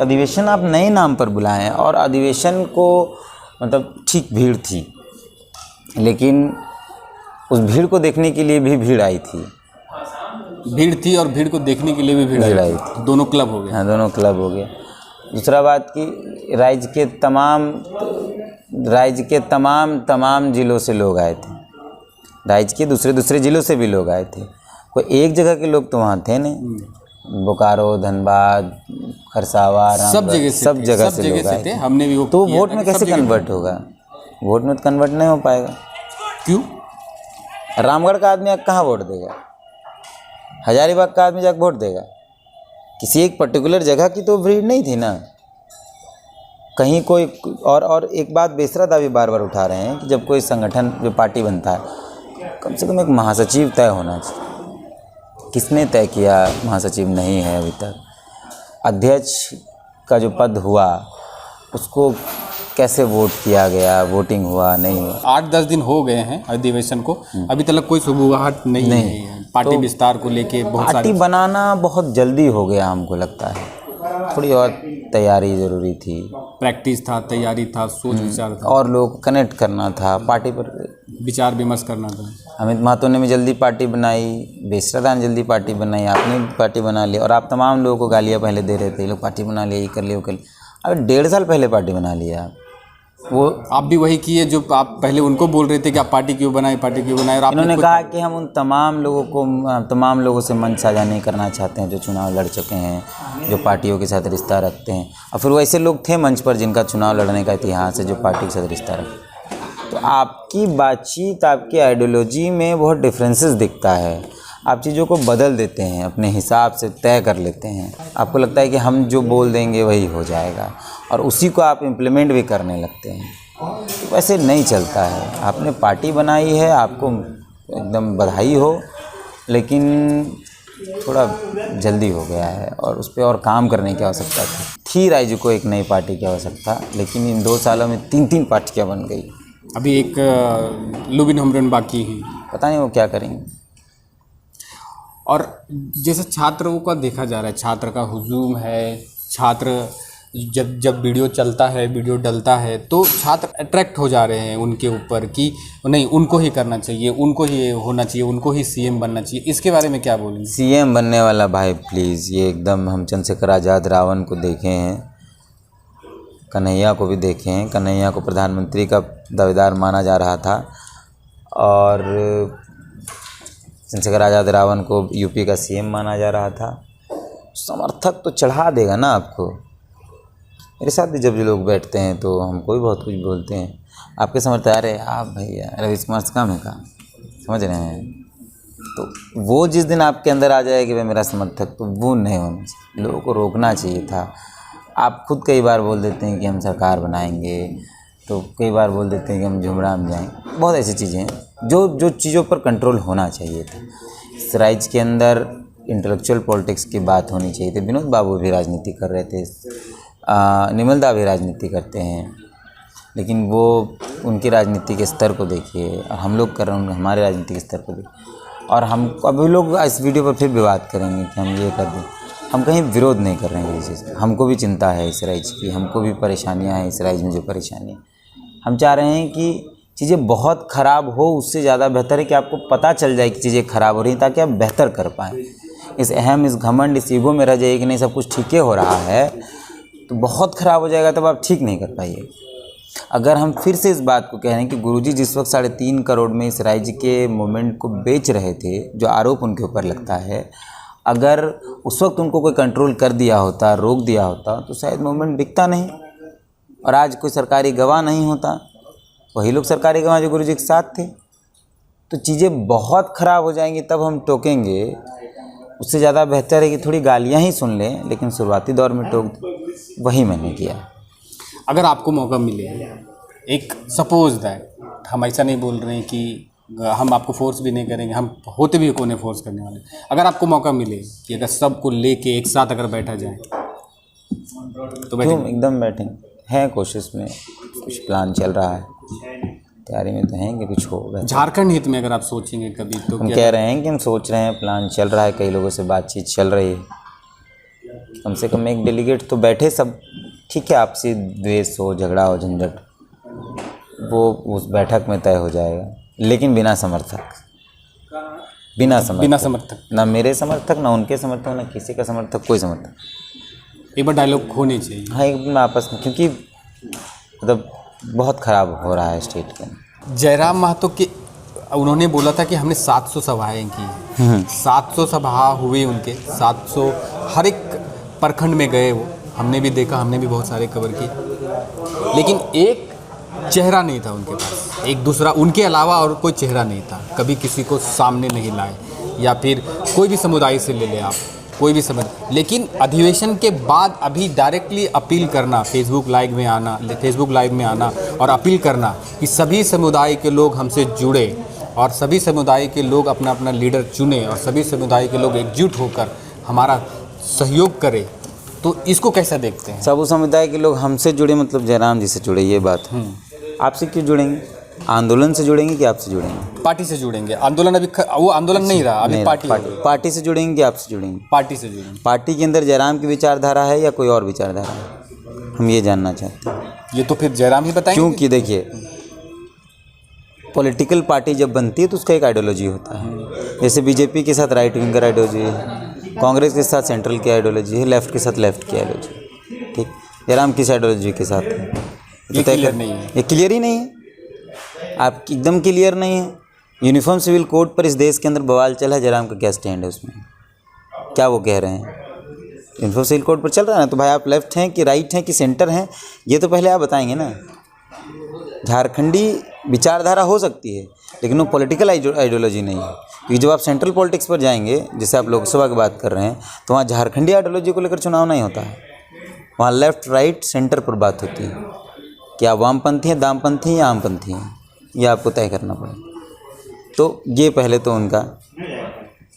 अधिवेशन आप नए नाम पर बुलाएं, और अधिवेशन को मतलब ठीक भीड़ थी, लेकिन उस भीड़ को देखने के लिए भी भीड़ आई थी। भीड़ थी और भीड़ को देखने के लिए भी भीड़ आई थी। दोनों क्लब हो गए। हाँ, दोनों क्लब हो गए। दूसरा बात कि राज्य के तमाम ज़िलों से लोग आए थे, राज्य के दूसरे ज़िलों से भी लोग आए थे। कोई एक जगह के लोग तो वहाँ थे नहीं, बोकारो, धनबाद, खरसावा, सब जगह से लोग आए थे। हमने भी वो तो वोट में कैसे कन्वर्ट होगा? वोट में तो कन्वर्ट नहीं हो पाएगा। क्यों? रामगढ़ का आदमी कहाँ वोट देगा? हजारीबाग का आदमी जाकर वोट देगा? किसी एक पर्टिकुलर जगह की तो भीड़ नहीं थी ना, कहीं कोई। और एक बात बेसरा दावी बार बार उठा रहे हैं कि जब कोई संगठन, जो पार्टी बनता है, कम से कम एक महासचिव तय होना चाहिए। किसने तय किया? महासचिव नहीं है अभी तक। अध्यक्ष का जो पद हुआ उसको कैसे वोट किया गया, वोटिंग हुआ नहीं हुआ? 8-10 दिन हो गए हैं अधिवेशन को, अभी तक कोई सुबुगाहट नहीं है। पार्टी विस्तार को लेके बहुत पार्टी बनाना बहुत जल्दी हो गया, हमको लगता है। थोड़ी और तैयारी ज़रूरी थी, प्रैक्टिस था, तैयारी था, सोच विचार था, और लोग कनेक्ट करना था, पार्टी पर विचार विमर्श करना था। अमित महतो ने भी जल्दी पार्टी बनाई, बेसरा दा ने जल्दी पार्टी बनाई, आपने भी पार्टी बना ली, और आप तमाम लोगों को गालियाँ पहले दे रहे थे, ये लोग पार्टी बना लिया, ये कर लिया, वो कर लिया। अब 1.5 साल पहले पार्टी बना लिया आप। वो आप भी वही किए जो आप पहले उनको बोल रहे थे कि आप पार्टी क्यों बनाए, पार्टी क्यों बनाए। और इन्होंने कहा कि हम उन तमाम लोगों से मंच साझा नहीं करना चाहते हैं जो चुनाव लड़ चुके हैं, जो पार्टियों के साथ रिश्ता रखते हैं। और फिर वैसे लोग थे मंच पर जिनका चुनाव लड़ने का इतिहास है, जो पार्टी के साथ रिश्ता रखते हैं। तो आपकी बातचीत, आपकी आइडियोलॉजी में बहुत डिफरेंसेस दिखता है। आप चीज़ों को बदल देते हैं, अपने हिसाब से तय कर लेते हैं। आपको लगता है कि हम जो बोल देंगे वही हो जाएगा, और उसी को आप इम्प्लीमेंट भी करने लगते हैं। तो वैसे नहीं चलता है। आपने पार्टी बनाई है, आपको एकदम बधाई हो, लेकिन थोड़ा जल्दी हो गया है, और उस पर और काम करने की आवश्यकता थी। राज्य को एक नई पार्टी की आवश्यकता, लेकिन इन 2 सालों में 3 पार्टियाँ बन गई। अभी एक लुबिन हमरन बाकी है, पता नहीं वो क्या करेंगे। और जैसे छात्रों का देखा जा रहा है, छात्र का हुजूम है, छात्र जब वीडियो चलता है, वीडियो डलता है, तो छात्र अट्रैक्ट हो जा रहे हैं उनके ऊपर कि नहीं, उनको ही करना चाहिए, उनको ही होना चाहिए, उनको ही सीएम बनना चाहिए। इसके बारे में क्या बोलेंगे? सीएम बनने वाला भाई प्लीज़, ये एकदम, हम चंद्रशेखर आज़ाद रावण को देखे हैं, कन्हैया को भी देखे हैं। कन्हैया को प्रधानमंत्री का दावेदार माना जा रहा था, और चंद्रशेखर आज़ाद रावण को यूपी का सीएम माना जा रहा था। समर्थक तो चढ़ा देगा ना आपको। मेरे साथ भी जब ये लोग बैठते हैं तो हमको भी बहुत कुछ बोलते हैं, आपके समर्थक, अरे आप भैया रवीश कुमार से कम है का, समझ रहे हैं। तो वो जिस दिन आपके अंदर आ जाए कि भाई मेरा समर्थक, तो वो नहीं होना चाहिए। लोगों को रोकना चाहिए था। आप खुद कई बार बोल देते हैं कि हम सरकार बनाएंगे, तो कई बार बोल देते हैं कि हम झुमरा में जाएंगे। बहुत ऐसी चीज़ें हैं जो चीज़ों पर कंट्रोल होना चाहिए था। इस राज्य के अंदर इंटेलेक्चुअल पॉलिटिक्स की बात होनी चाहिए थी। विनोद बाबू भी राजनीति कर रहे थे, निमल दा भी राजनीति करते हैं, लेकिन वो उनकी राजनीति के स्तर को देखिए, और हम लोग कर रहे हैं हमारे राजनीति के स्तर को देखिए। और हम अभी लोग इस वीडियो पर फिर भी बात करेंगे कि हम ये कर दें। हम कहीं विरोध नहीं कर रहे हैं किसी चीज़ का। हमको भी चिंता है इस राज्य की, हमको भी परेशानियां हैं इस राज्य में। जो परेशानी हम चाह रहे हैं कि चीज़ें बहुत ख़राब हो, उससे ज़्यादा बेहतर है कि आपको पता चल जाए कि चीज़ें ख़राब हो रही हैं, ताकि आप बेहतर कर पाएँ। इस अहम, इस घमंड, इस ईगो में रह जाइए कि नहीं सब कुछ ठीक हो रहा है, तो बहुत ख़राब हो जाएगा, तब आप ठीक नहीं कर पाइए। अगर हम फिर से इस बात को कह रहे हैं कि गुरुजी जिस वक्त 3.5 करोड़ में इस राज्य के मूवमेंट को बेच रहे थे, जो आरोप उनके ऊपर लगता है, अगर उस वक्त उनको कोई कंट्रोल कर दिया होता, रोक दिया होता, तो शायद मूवमेंट बिकता नहीं। और आज कोई सरकारी गवाह नहीं होता, वही लोग सरकारी गवाह जो गुरुजी के साथ थे, तो चीज़ें बहुत ख़राब हो जाएंगी, तब हम टोकेंगे। उससे ज़्यादा बेहतर है कि थोड़ी गालियाँ ही सुन लें, लेकिन शुरुआती दौर में टोक दें, वही मैंने किया। अगर आपको मौका मिले, एक सपोज दैट, हम ऐसा नहीं बोल रहे हैं कि हम आपको फोर्स भी नहीं करेंगे, हम होते भी कौन है फोर्स करने वाले, अगर आपको मौका मिले कि अगर सबको लेके एक साथ अगर बैठा जाए तो बैठेंगे? एकदम बैठेंगे, है कोशिश में, कुछ प्लान चल रहा है, तैयारी में तो हैं कि कुछ होगा। झारखंड हित में अगर आप सोचेंगे कभी तो हम कह रहे हैं कि हम सोच रहे हैं, प्लान चल रहा है, कई लोगों से बातचीत चल रही है, कम से कम एक डेलीगेट तो बैठे सब। ठीक है, आपसी द्वेष हो, झगड़ा हो, झंझट, वो उस बैठक में तय हो जाएगा, लेकिन बिना समर्थक, बिना समर्थक, ना मेरे समर्थक, ना उनके समर्थक, ना किसी का समर्थक, कोई समर्थक। एक बार डायलॉग होने चाहिए। हाँ, एक दिन आपस में, क्योंकि मतलब बहुत ख़राब हो रहा है स्टेट के अंदर। जयराम महतो के, उन्होंने बोला था कि हमने 700 सभाएं की, 700 सभा हुई उनके, 700 हर एक प्रखंड में गए वो, हमने भी देखा, हमने भी बहुत सारे कवर किए, लेकिन एक चेहरा नहीं था उनके पास, एक दूसरा उनके अलावा और कोई चेहरा नहीं था, कभी किसी को सामने नहीं लाए, या फिर कोई भी समुदाय से ले ले आप, कोई भी समझ। लेकिन अधिवेशन के बाद अभी डायरेक्टली अपील करना, फेसबुक लाइव में आना और अपील करना कि सभी समुदाय के लोग हमसे जुड़े और सभी समुदाय के लोग अपना अपना लीडर चुने और सभी समुदाय के लोग एकजुट होकर हमारा सहयोग करें, तो इसको कैसा देखते हैं? सब समुदाय के लोग हमसे जुड़े, मतलब जयराम जी से जुड़े, ये बात। आपसे क्यों जुड़ेंगे? आंदोलन से जुड़ेंगे कि आपसे जुड़ेंगे? पार्टी से जुड़ेंगे। आंदोलन अभी वो आंदोलन नहीं रहा, अभी पार्टी से जुड़ेंगे कि आपसे जुड़ेंगे? पार्टी से जुड़ेंगे। पार्टी के अंदर जयराम की विचारधारा है या कोई और विचारधारा है, हम ये जानना चाहते हैं। ये तो फिर जयराम ही बताएंगे। क्योंकि देखिए, पॉलिटिकल पार्टी जब बनती है तो उसका एक आइडियोलॉजी होता है। जैसे बीजेपी के साथ राइट विंग का आइडियोलॉजी है, कांग्रेस के साथ सेंट्रल की आइडियोलॉजी है, लेफ्ट के साथ लेफ्ट की आइडियोलॉजी। ठीक, जयराम किस आइडियोलॉजी के साथ है? ये क्लियर नहीं है। ये क्लियर ही नहीं है, आप एकदम क्लियर नहीं है। यूनिफॉर्म सिविल कोड पर इस देश के अंदर बवाल चला है, जयराम का क्या स्टैंड है उसमें, क्या वो कह रहे हैं? यूनिफॉर्म सिविल कोड पर चल रहा है ना, तो भाई आप लेफ्ट हैं कि राइट हैं कि सेंटर हैं, ये तो पहले आप बताएंगे ना। झारखंडी विचारधारा हो सकती है, लेकिन वो पॉलिटिकल आइडियोलॉजी नहीं है, क्योंकि जब आप सेंट्रल पॉलिटिक्स पर जाएंगे, जैसे आप लोकसभा की बात कर रहे हैं, तो वहाँ झारखंडी आइडियोलॉजी को लेकर चुनाव नहीं होता है, वहाँ लेफ्ट राइट सेंटर पर बात होती है कि आप वामपंथी हैं, दामपंथी हैं या आमपंथी हैं, ये आपको तय करना पड़ेगा। तो ये पहले तो उनका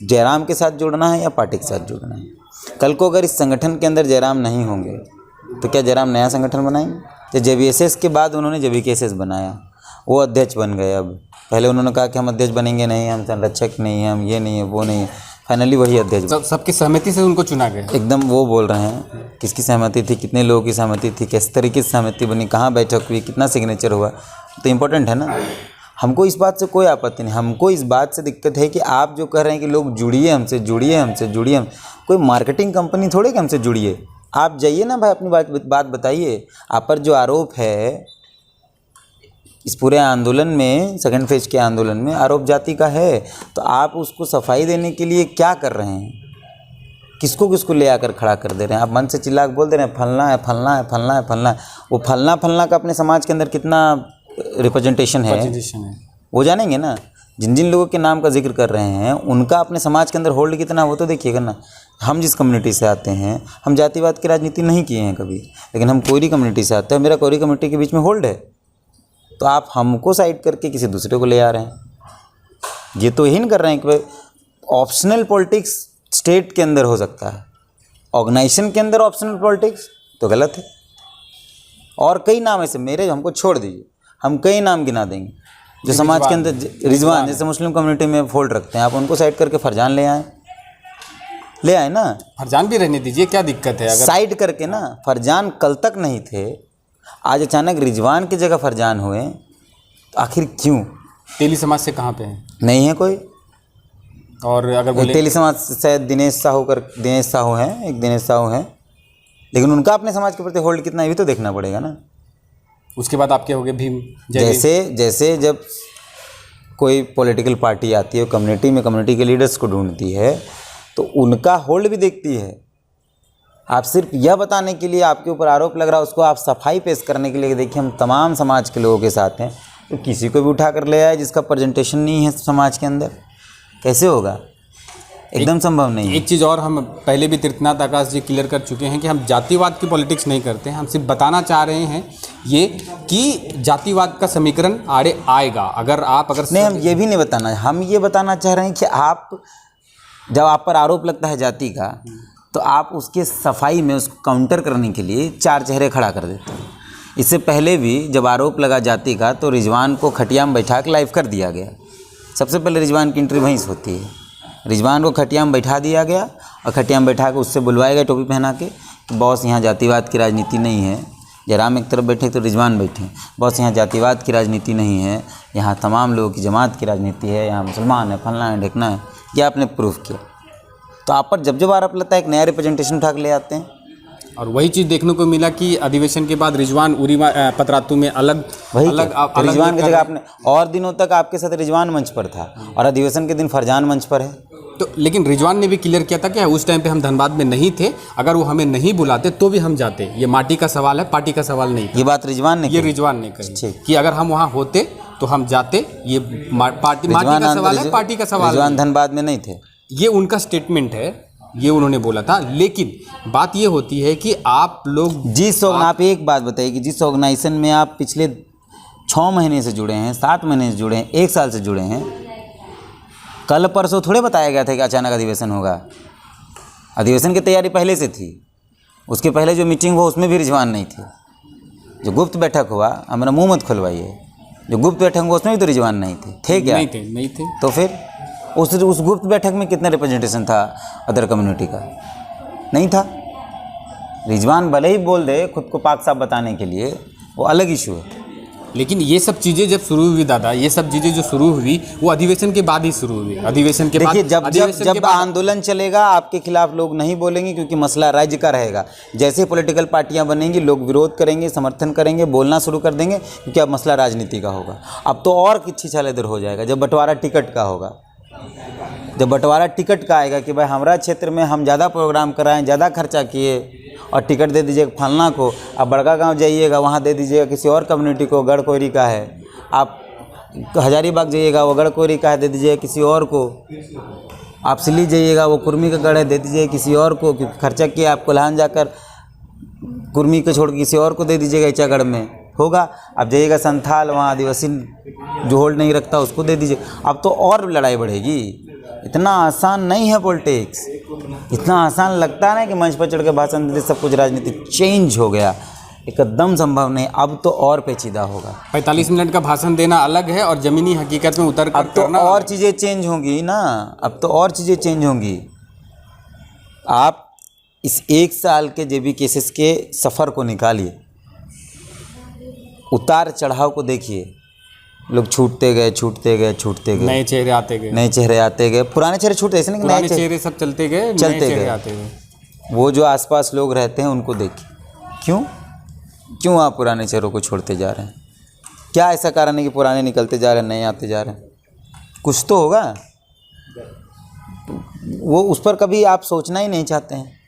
जयराम के साथ जुड़ना है या पार्टी के साथ जुड़ना है। कल को अगर इस संगठन के अंदर जयराम नहीं होंगे तो क्या जयराम नया संगठन बनाएंगे? तो JVSS के बाद उन्होंने JVKSS बनाया, वो अध्यक्ष बन गए। अब पहले उन्होंने कहा कि हम अध्यक्ष बनेंगे नहीं, हम संरक्षक नहीं हैं, हम ये नहीं है, वो नहीं है, फाइनली वही अध्यक्ष। सबकी सहमति से उनको चुना गया। एकदम वो बोल रहे हैं, किसकी सहमति थी, कितने लोगों की सहमति थी, किस तरीके से सहमति बनी, कहाँ बैठक हुई, कितना सिग्नेचर हुआ, तो इम्पोर्टेंट है ना। हमको इस बात से कोई आपत्ति नहीं, हमको इस बात से दिक्कत है कि आप जो कह रहे हैं कि लोग जुड़िए हमसे, जुड़िए हमसे, जुड़िए हम, कोई मार्केटिंग कंपनी थोड़े कि हमसे जुड़िए। आप जाइए ना भाई, अपनी बात बताइए। आप पर जो आरोप है इस पूरे आंदोलन में, सेकंड फेज के आंदोलन में आरोप जाति का है, तो आप उसको सफाई देने के लिए क्या कर रहे हैं? किसको किसको ले आकर खड़ा कर दे रहे हैं? आप मन से चिल्ला के बोल दे रहे हैं फलना है, फलना है, फलना है, फलना है। वो फलना का अपने समाज के अंदर कितना रिप्रेजेंटेशन है वो जानेंगे ना। जिन जिन लोगों के नाम का जिक्र कर रहे हैं उनका अपने समाज के अंदर होल्ड कितना, वो तो देखिएगा ना। हम जिस कम्युनिटी से आते हैं, हम जातिवाद की राजनीति नहीं किए हैं कभी, लेकिन हम कोरी कम्युनिटी से आते हैं, मेरा कोरी कम्युनिटी के बीच में होल्ड है। तो आप हमको साइड करके किसी दूसरे को ले आ रहे हैं। ये तो यही नहीं कर रहे हैं कि ऑप्शनल पॉलिटिक्स स्टेट के अंदर हो सकता है, ऑर्गेनाइजेशन के अंदर ऑप्शनल पॉलिटिक्स तो गलत है। और कई नाम ऐसे, मेरे हमको छोड़ दीजिए, हम कई नाम गिना देंगे जो समाज के अंदर रिजवान जैसे मुस्लिम कम्युनिटी में फोल्ड रखते हैं, आप उनको साइड करके फरजान ले आए ना। फरजान भी रहने दीजिए, क्या दिक्कत है? अगर साइड करके ना, फरजान कल तक नहीं थे, आज अचानक रिजवान की जगह फरजान हुए, तो आखिर क्यों? तेली समाज से कहाँ पे है? नहीं है कोई। और अगर बोले तेली समाज से शायद दिनेश साहू हैं, एक दिनेश साहू हैं, लेकिन उनका अपने समाज के प्रति होल्ड कितना है भी तो देखना पड़ेगा ना। उसके बाद आपके हो गए भीम। जैसे जब कोई पॉलिटिकल पार्टी आती है कम्युनिटी में, कम्युनिटी के लीडर्स को ढूंढती है, तो उनका होल्ड भी देखती है। आप सिर्फ यह बताने के लिए आपके ऊपर आरोप लग रहा है, उसको आप सफाई पेश करने के लिए कि देखिए हम तमाम समाज के लोगों के साथ हैं, तो किसी को भी उठा कर ले आए जिसका प्रेजेंटेशन नहीं है समाज के अंदर, कैसे होगा? एकदम संभव नहीं है। एक चीज़ और हम पहले भी तीर्थनाथ आकाश जी क्लियर कर चुके हैं कि हम जातिवाद की पॉलिटिक्स नहीं करते हैं। हम सिर्फ बताना चाह रहे हैं ये कि जातिवाद का समीकरण आड़े आएगा अगर नहीं, हम ये भी नहीं बताना, हम ये बताना चाह रहे हैं कि आप जब आप पर आरोप लगता है जाति का, तो आप उसके सफाई में उसको काउंटर करने के लिए चार चेहरे खड़ा कर देते हैं। इससे पहले भी जब आरोप लगा जाति का तो रिजवान को खटिया में बैठा के लाइव कर दिया गया। सबसे पहले रिजवान की एंट्री वहीं से होती है। रिजवान को खटिया में बैठा दिया गया और खटिया में बैठा के उससे बुलवाया गया टोपी पहना के, बॉस यहाँ जातिवाद की राजनीति नहीं है। जयराम एक तरफ बैठे तो रिजवान बैठे, बॉस यहाँ जातिवाद की राजनीति नहीं है, यहाँ तमाम लोगों की जमात की राजनीति है, यहाँ मुसलमान है, फलना है, ढेकना है। ये आपने प्रूफ किया। तो आप पर जब आरोप लगता है एक नया रिप्रेजेंटेशन उठा के ले आते हैं। और वही चीज़ देखने को मिला कि अधिवेशन के बाद रिजवान उरी पतरातू में अलग रिजवान की जगह आपने और दिनों तक आपके साथ रिजवान मंच पर था और अधिवेशन के दिन फरजान मंच पर है। तो लेकिन रिजवान ने भी क्लियर किया था कि उस टाइम पे हम धनबाद में नहीं थे, अगर वो हमें नहीं बुलाते तो भी हम जाते। ये माटी का सवाल है, पार्टी का सवाल नहीं। ये बात रिजवान ने रिजवान ने कही कि अगर हम वहाँ होते तो हम जाते। ये पार्टी माटी का सवाल है, पार्टी का सवाल। रिजवान धनबाद में नहीं थे, ये उनका स्टेटमेंट है, ये उन्होंने बोला था। लेकिन बात ये होती है कि आप लोग आप एक बात बताइए कि जिस ऑर्गेनाइजेशन में आप पिछले 6 महीने से जुड़े हैं, 7 महीने से जुड़े हैं, 1 साल से जुड़े हैं, कल परसों थोड़े बताया गया था कि अचानक अधिवेशन होगा। अधिवेशन की तैयारी पहले से थी। उसके पहले जो मीटिंग हुआ उसमें भी रिजवान नहीं थे। जो गुप्त बैठक हुआ, हमारा मुँह मत खुलवाइए, जो गुप्त बैठक हुआ उसमें भी तो रिजवान नहीं थे क्या? नहीं थे। तो फिर उस गुप्त बैठक में कितना रिप्रेजेंटेशन था अदर कम्युनिटी का? नहीं था। रिजवान भले ही बोल दे खुद को पाक साफ बताने के लिए, वो अलग इशू है। लेकिन ये सब चीज़ें जब शुरू हुई दादा, ये सब चीज़ें जो शुरू हुई वो अधिवेशन के बाद ही शुरू हुई। अधिवेशन के बाद देखिए, जब आंदोलन चलेगा आपके खिलाफ लोग नहीं बोलेंगे, क्योंकि मसला राज्य का रहेगा। जैसे पॉलिटिकल पार्टियां बनेंगी लोग विरोध करेंगे, समर्थन करेंगे, बोलना शुरू कर देंगे, क्योंकि अब मसला राजनीति का होगा। अब तो और किच्छी छाल इधर हो जाएगा जब बंटवारा टिकट का होगा। जब बंटवारा टिकट का आएगा कि भाई हमारा क्षेत्र में हम ज़्यादा प्रोग्राम कराएं, ज़्यादा खर्चा किए और टिकट दे दीजिएगा फलना को, अब बड़का गांव जाइएगा वहाँ दे दीजिएगा किसी और कम्युनिटी को, गढ़ कोयरी का है। आप हजारीबाग जाइएगा वो गढ़ कोयरी का है, दे दीजिएगा किसी और को। आप सिल्ली जाइएगा वो कुर्मी का गढ़ है, दे दीजिए किसी और को, क्योंकि खर्चा किया आप कोल्हान जाकर कुर्मी को छोड़ किसी और को दे दीजिएगा इचागढ़ में होगा। अब जाइएगा संथाल, वहाँ आदिवासी जो होल्ड नहीं रखता उसको दे दीजिए। अब तो और लड़ाई बढ़ेगी। इतना आसान नहीं है पॉलिटिक्स। इतना आसान लगता है ना कि मंच पर चढ़ के भाषण दे सब कुछ राजनीति चेंज हो गया, एकदम संभव नहीं। अब तो और पेचीदा होगा। 45 मिनट का भाषण देना अलग है और ज़मीनी हकीकत में उतर कर अब तो और चीज़ें चेंज होंगी ना, अब तो और चीज़ें चेंज होंगी। आप इस 1 साल के जेबी केसेस के सफ़र को निकालिए, उतार चढ़ाव को देखिए। लोग छूटते गए, नए चेहरे आते गए, पुराने चेहरे छूटते, ऐसे नहीं कि नए चेहरे सब चलते गए। वो जो आसपास लोग रहते हैं उनको देखिए, क्यों आप पुराने चेहरों को छोड़ते जा रहे हैं? क्या ऐसा कारण है कि पुराने निकलते जा रहे हैं, नए आते जा रहे हैं? कुछ तो होगा। वो उस पर कभी आप सोचना ही नहीं चाहते हैं।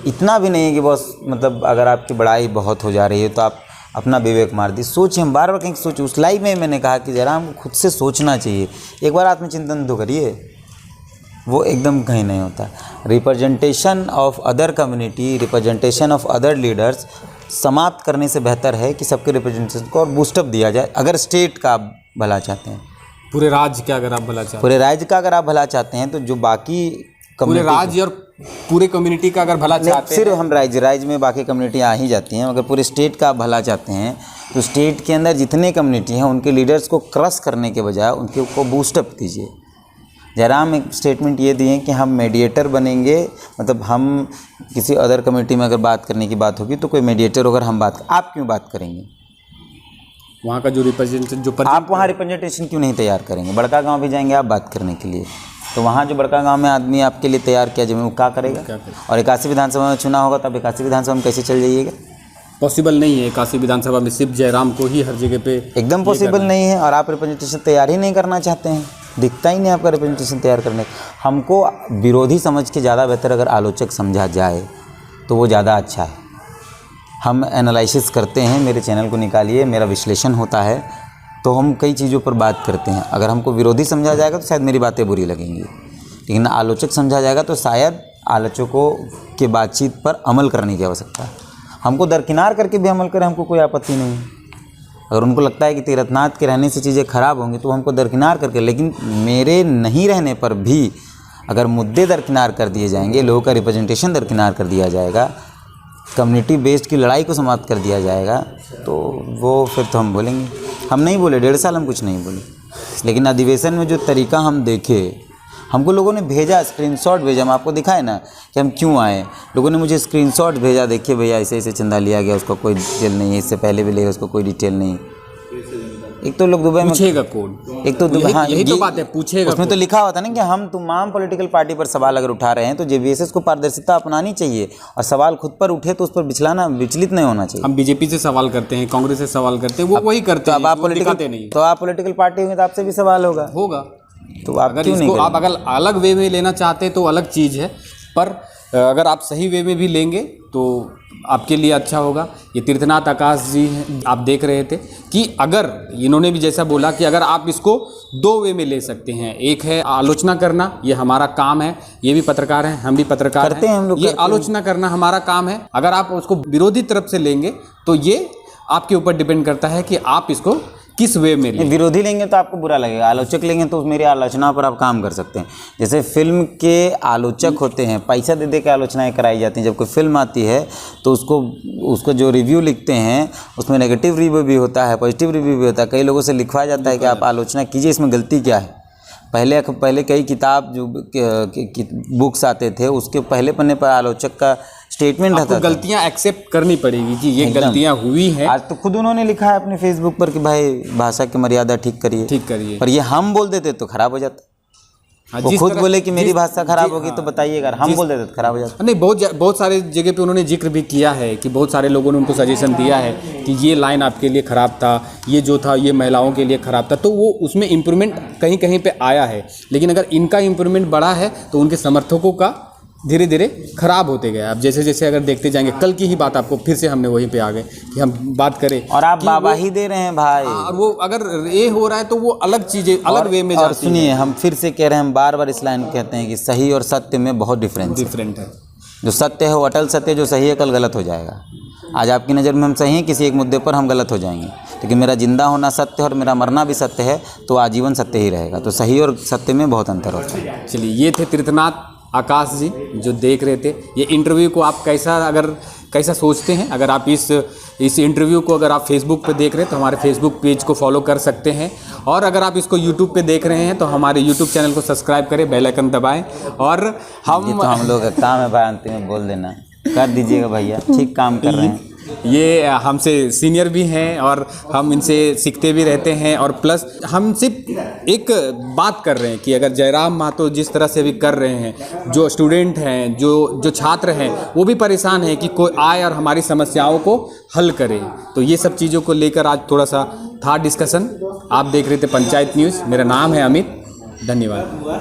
इतना भी नहीं है कि बस मतलब अगर आपकी बड़ाई बहुत हो जा रही है तो आप अपना विवेक मार दी। सोचिए, हम बार बार कहीं सोचिए। उस लाइव में मैंने कहा कि जरा हमको खुद से सोचना चाहिए, एक बार आत्मचिंतन तो करिए। वो एकदम कहीं नहीं होता। Representation of other community, representation of other leaders समाप्त करने से बेहतर है कि सबके रिप्रेजेंटेशन को और बूस्टअप दिया जाए। अगर स्टेट का आप भला चाहते हैं, पूरे राज्य का अगर आप भला चाहते हैं, तो जो बाकी पूरे राज्य और पूरे कम्युनिटी का अगर भला चाहते हैं, सिर्फ हम राज्य में बाकी कम्युनिटी आ ही जाती हैं। अगर पूरे स्टेट का आप भला चाहते हैं तो स्टेट के अंदर जितने कम्युनिटी हैं उनके लीडर्स को क्रश करने के बजाय उनके को बूस्टअप दीजिए। जयराम एक स्टेटमेंट ये दिए कि हम मेडिएटर बनेंगे, मतलब हम किसी अदर कम्युनिटी में अगर बात करने की बात होगी तो कोई मेडिएटर अगर हम आप क्यों बात करेंगे? वहाँ का जो रिप्रेजेंटेशन आप वहाँ रिप्रेजेंटेशन क्यों नहीं तैयार करेंगे? बड़का गाँव भी जाएंगे आप बात करने के लिए, तो वहाँ जो बड़का गांव में आदमी आपके लिए तैयार किया जमीन, वो क्या करेगा? और 81 विधानसभा में चुनाव होगा तब 81 विधानसभा में कैसे चल जाइएगा? पॉसिबल नहीं है। 81 विधानसभा में सिर्फ जयराम को ही हर जगह पे एकदम पॉसिबल नहीं है। और आप रिप्रेजेंटेशन तैयार ही नहीं करना चाहते हैं, दिखता ही नहीं आपका रिप्रेजेंटेशन तैयार करने। हमको विरोधी समझ के ज़्यादा बेहतर अगर आलोचक समझा जाए तो वो ज़्यादा अच्छा है। हम एनालिसिस करते हैं, मेरे चैनल को निकालिए, मेरा विश्लेषण होता है, तो हम कई चीज़ों पर बात करते हैं। अगर हमको विरोधी समझा जाएगा तो शायद मेरी बातें बुरी लगेंगी, लेकिन आलोचक समझा जाएगा तो शायद आलोचकों के बातचीत पर अमल करने की आवश्यकता है। हमको दरकिनार करके भी अमल करें, हमको कोई आपत्ति नहीं है। अगर उनको लगता है कि तीर्थनाथ के रहने से चीज़ें ख़राब होंगी तो हमको दरकिनार करके, लेकिन मेरे नहीं रहने पर भी अगर मुद्दे दरकिनार कर दिए जाएंगे, लोगों का रिप्रेजेंटेशन दरकिनार कर दिया जाएगा, कम्युनिटी बेस्ड की लड़ाई को समाप्त कर दिया जाएगा, तो वो फिर तो हम बोलेंगे। हम नहीं बोले, 1.5 साल हम कुछ नहीं बोले, लेकिन अधिवेशन में जो तरीका हम देखे, हमको लोगों ने भेजा, स्क्रीनशॉट भेजा, हम आपको दिखाए ना कि हम क्यों आए। लोगों ने मुझे स्क्रीनशॉट भेजा, देखिए भैया ऐसे ऐसे चंदा लिया गया, उसका कोई डिटेल नहीं है, इससे पहले भी लिया उसको कोई डिटेल नहीं। एक तो लोग दुबई में पूछेगा कौन, एक तो दुबई, हाँ यही तो बात है, पूछेगा। उसमें तो लिखा हुआ था ना कि हम तमाम पॉलिटिकल पार्टी पर सवाल अगर उठा रहे हैं तो जेवीएसएस को पारदर्शिता अपनानी चाहिए, और सवाल खुद पर उठे तो उस पर विचलित नहीं होना चाहिए। हम बीजेपी से सवाल करते हैं, कांग्रेस से सवाल करते हैं, वो वही करते हैं। अब आप पॉलिटिकल पार्टी होंगे तो आपसे भी सवाल होगा। तो आप अगर क्यों नहीं इसको आप अगर अलग वे में लेना चाहते हैं तो अलग चीज़ है, पर अगर आप सही वे में भी लेंगे तो आपके लिए अच्छा होगा। ये तीर्थनाथ आकाश जी हैं, आप देख रहे थे कि अगर इन्होंने भी जैसा बोला कि अगर आप इसको 2 वे में ले सकते हैं, एक है आलोचना करना, ये हमारा काम है, ये भी पत्रकार हैं, हम भी पत्रकार करते हैं, हम लोग ये आलोचना करना हमारा काम है। अगर आप उसको विरोधी तरफ से लेंगे तो ये आपके ऊपर डिपेंड करता है कि आप इसको किस वे में लें। विरोधी लेंगे तो आपको बुरा लगेगा, आलोचक लेंगे तो मेरी आलोचना पर आप काम कर सकते हैं। जैसे फिल्म के आलोचक होते हैं, पैसा दे दे के आलोचनाएं कराई जाती हैं। जब कोई फिल्म आती है तो उसको जो रिव्यू लिखते हैं उसमें नेगेटिव रिव्यू भी होता है, पॉजिटिव रिव्यू भी होता है। कई लोगों से लिखवाया जाता है कि आप आलोचना कीजिए, इसमें गलती क्या है। पहले कई किताब जो बुक्स आते थे उसके पहले पन्ने पर आलोचक का स्टेटमेंट रहता था। गलतियां एक्सेप्ट करनी पड़ेगी कि ये गलतियां हुई हैं। आज तो खुद उन्होंने लिखा है अपने फेसबुक पर कि भाई भाषा की मर्यादा ठीक करिए। पर ये हम बोल देते तो खराब हो जाता। वो खुद बोले कि मेरी भाषा खराब होगी तो बताइए, अगर हम बोल देते तो खराब हो जाता। नहीं, बहुत सारे जगह पे उन्होंने जिक्र भी किया है कि बहुत सारे लोगों ने उनको सजेशन दिया है कि ये लाइन आपके लिए ख़राब था, ये जो था ये महिलाओं के लिए ख़राब था, तो वो उसमें इम्प्रूवमेंट कहीं कहीं पे आया है। लेकिन अगर इनका इम्प्रूवमेंट बढ़ा है तो उनके समर्थकों का धीरे धीरे खराब होते गए। अब जैसे जैसे अगर देखते जाएंगे, कल की ही बात आपको फिर से हमने वहीं पे आ गए कि हम बात करें, और आप बाबा ही दे रहे हैं भाई। और वो अगर ये हो रहा है तो वो अलग चीज़ें अलग वे में और सुनिए, हम फिर से कह रहे हैं, हम बार बार इस लाइन कहते हैं कि सही और सत्य में बहुत डिफरेंट है। जो सत्य है वो अटल सत्य, जो सही है कल गलत हो जाएगा। आज आपकी नज़र में हम सही हैं, किसी एक मुद्दे पर हम गलत हो जाएंगे, लेकिन मेरा जिंदा होना सत्य और मेरा मरना भी सत्य है, तो आजीवन सत्य ही रहेगा। तो सही और सत्य में बहुत अंतर होता है। चलिए, ये थे तीर्थनाथ आकाश जी जो देख रहे थे। ये इंटरव्यू को आप कैसा सोचते हैं? अगर आप इस इंटरव्यू को अगर आप फेसबुक पे देख रहे हैं तो हमारे फेसबुक पेज को फॉलो कर सकते हैं, और अगर आप इसको यूट्यूब पे देख रहे हैं तो हमारे यूट्यूब चैनल को सब्सक्राइब करें, बेल आइकन दबाएं। और ये तो हम लोग का काम है भाई, अंतिम में बोल देना, कर दीजिएगा भैया, ठीक काम कर रहे हैं। ये हमसे सीनियर भी हैं और हम इनसे सीखते भी रहते हैं, और प्लस हम सिर्फ एक बात कर रहे हैं कि अगर जयराम महतो जिस तरह से भी कर रहे हैं, जो स्टूडेंट हैं, जो छात्र हैं, वो भी परेशान हैं कि कोई आए और हमारी समस्याओं को हल करे। तो ये सब चीज़ों को लेकर आज थोड़ा सा था डिस्कशन। आप देख रहे थे पंचायत न्यूज़। मेरा नाम है अमित। धन्यवाद।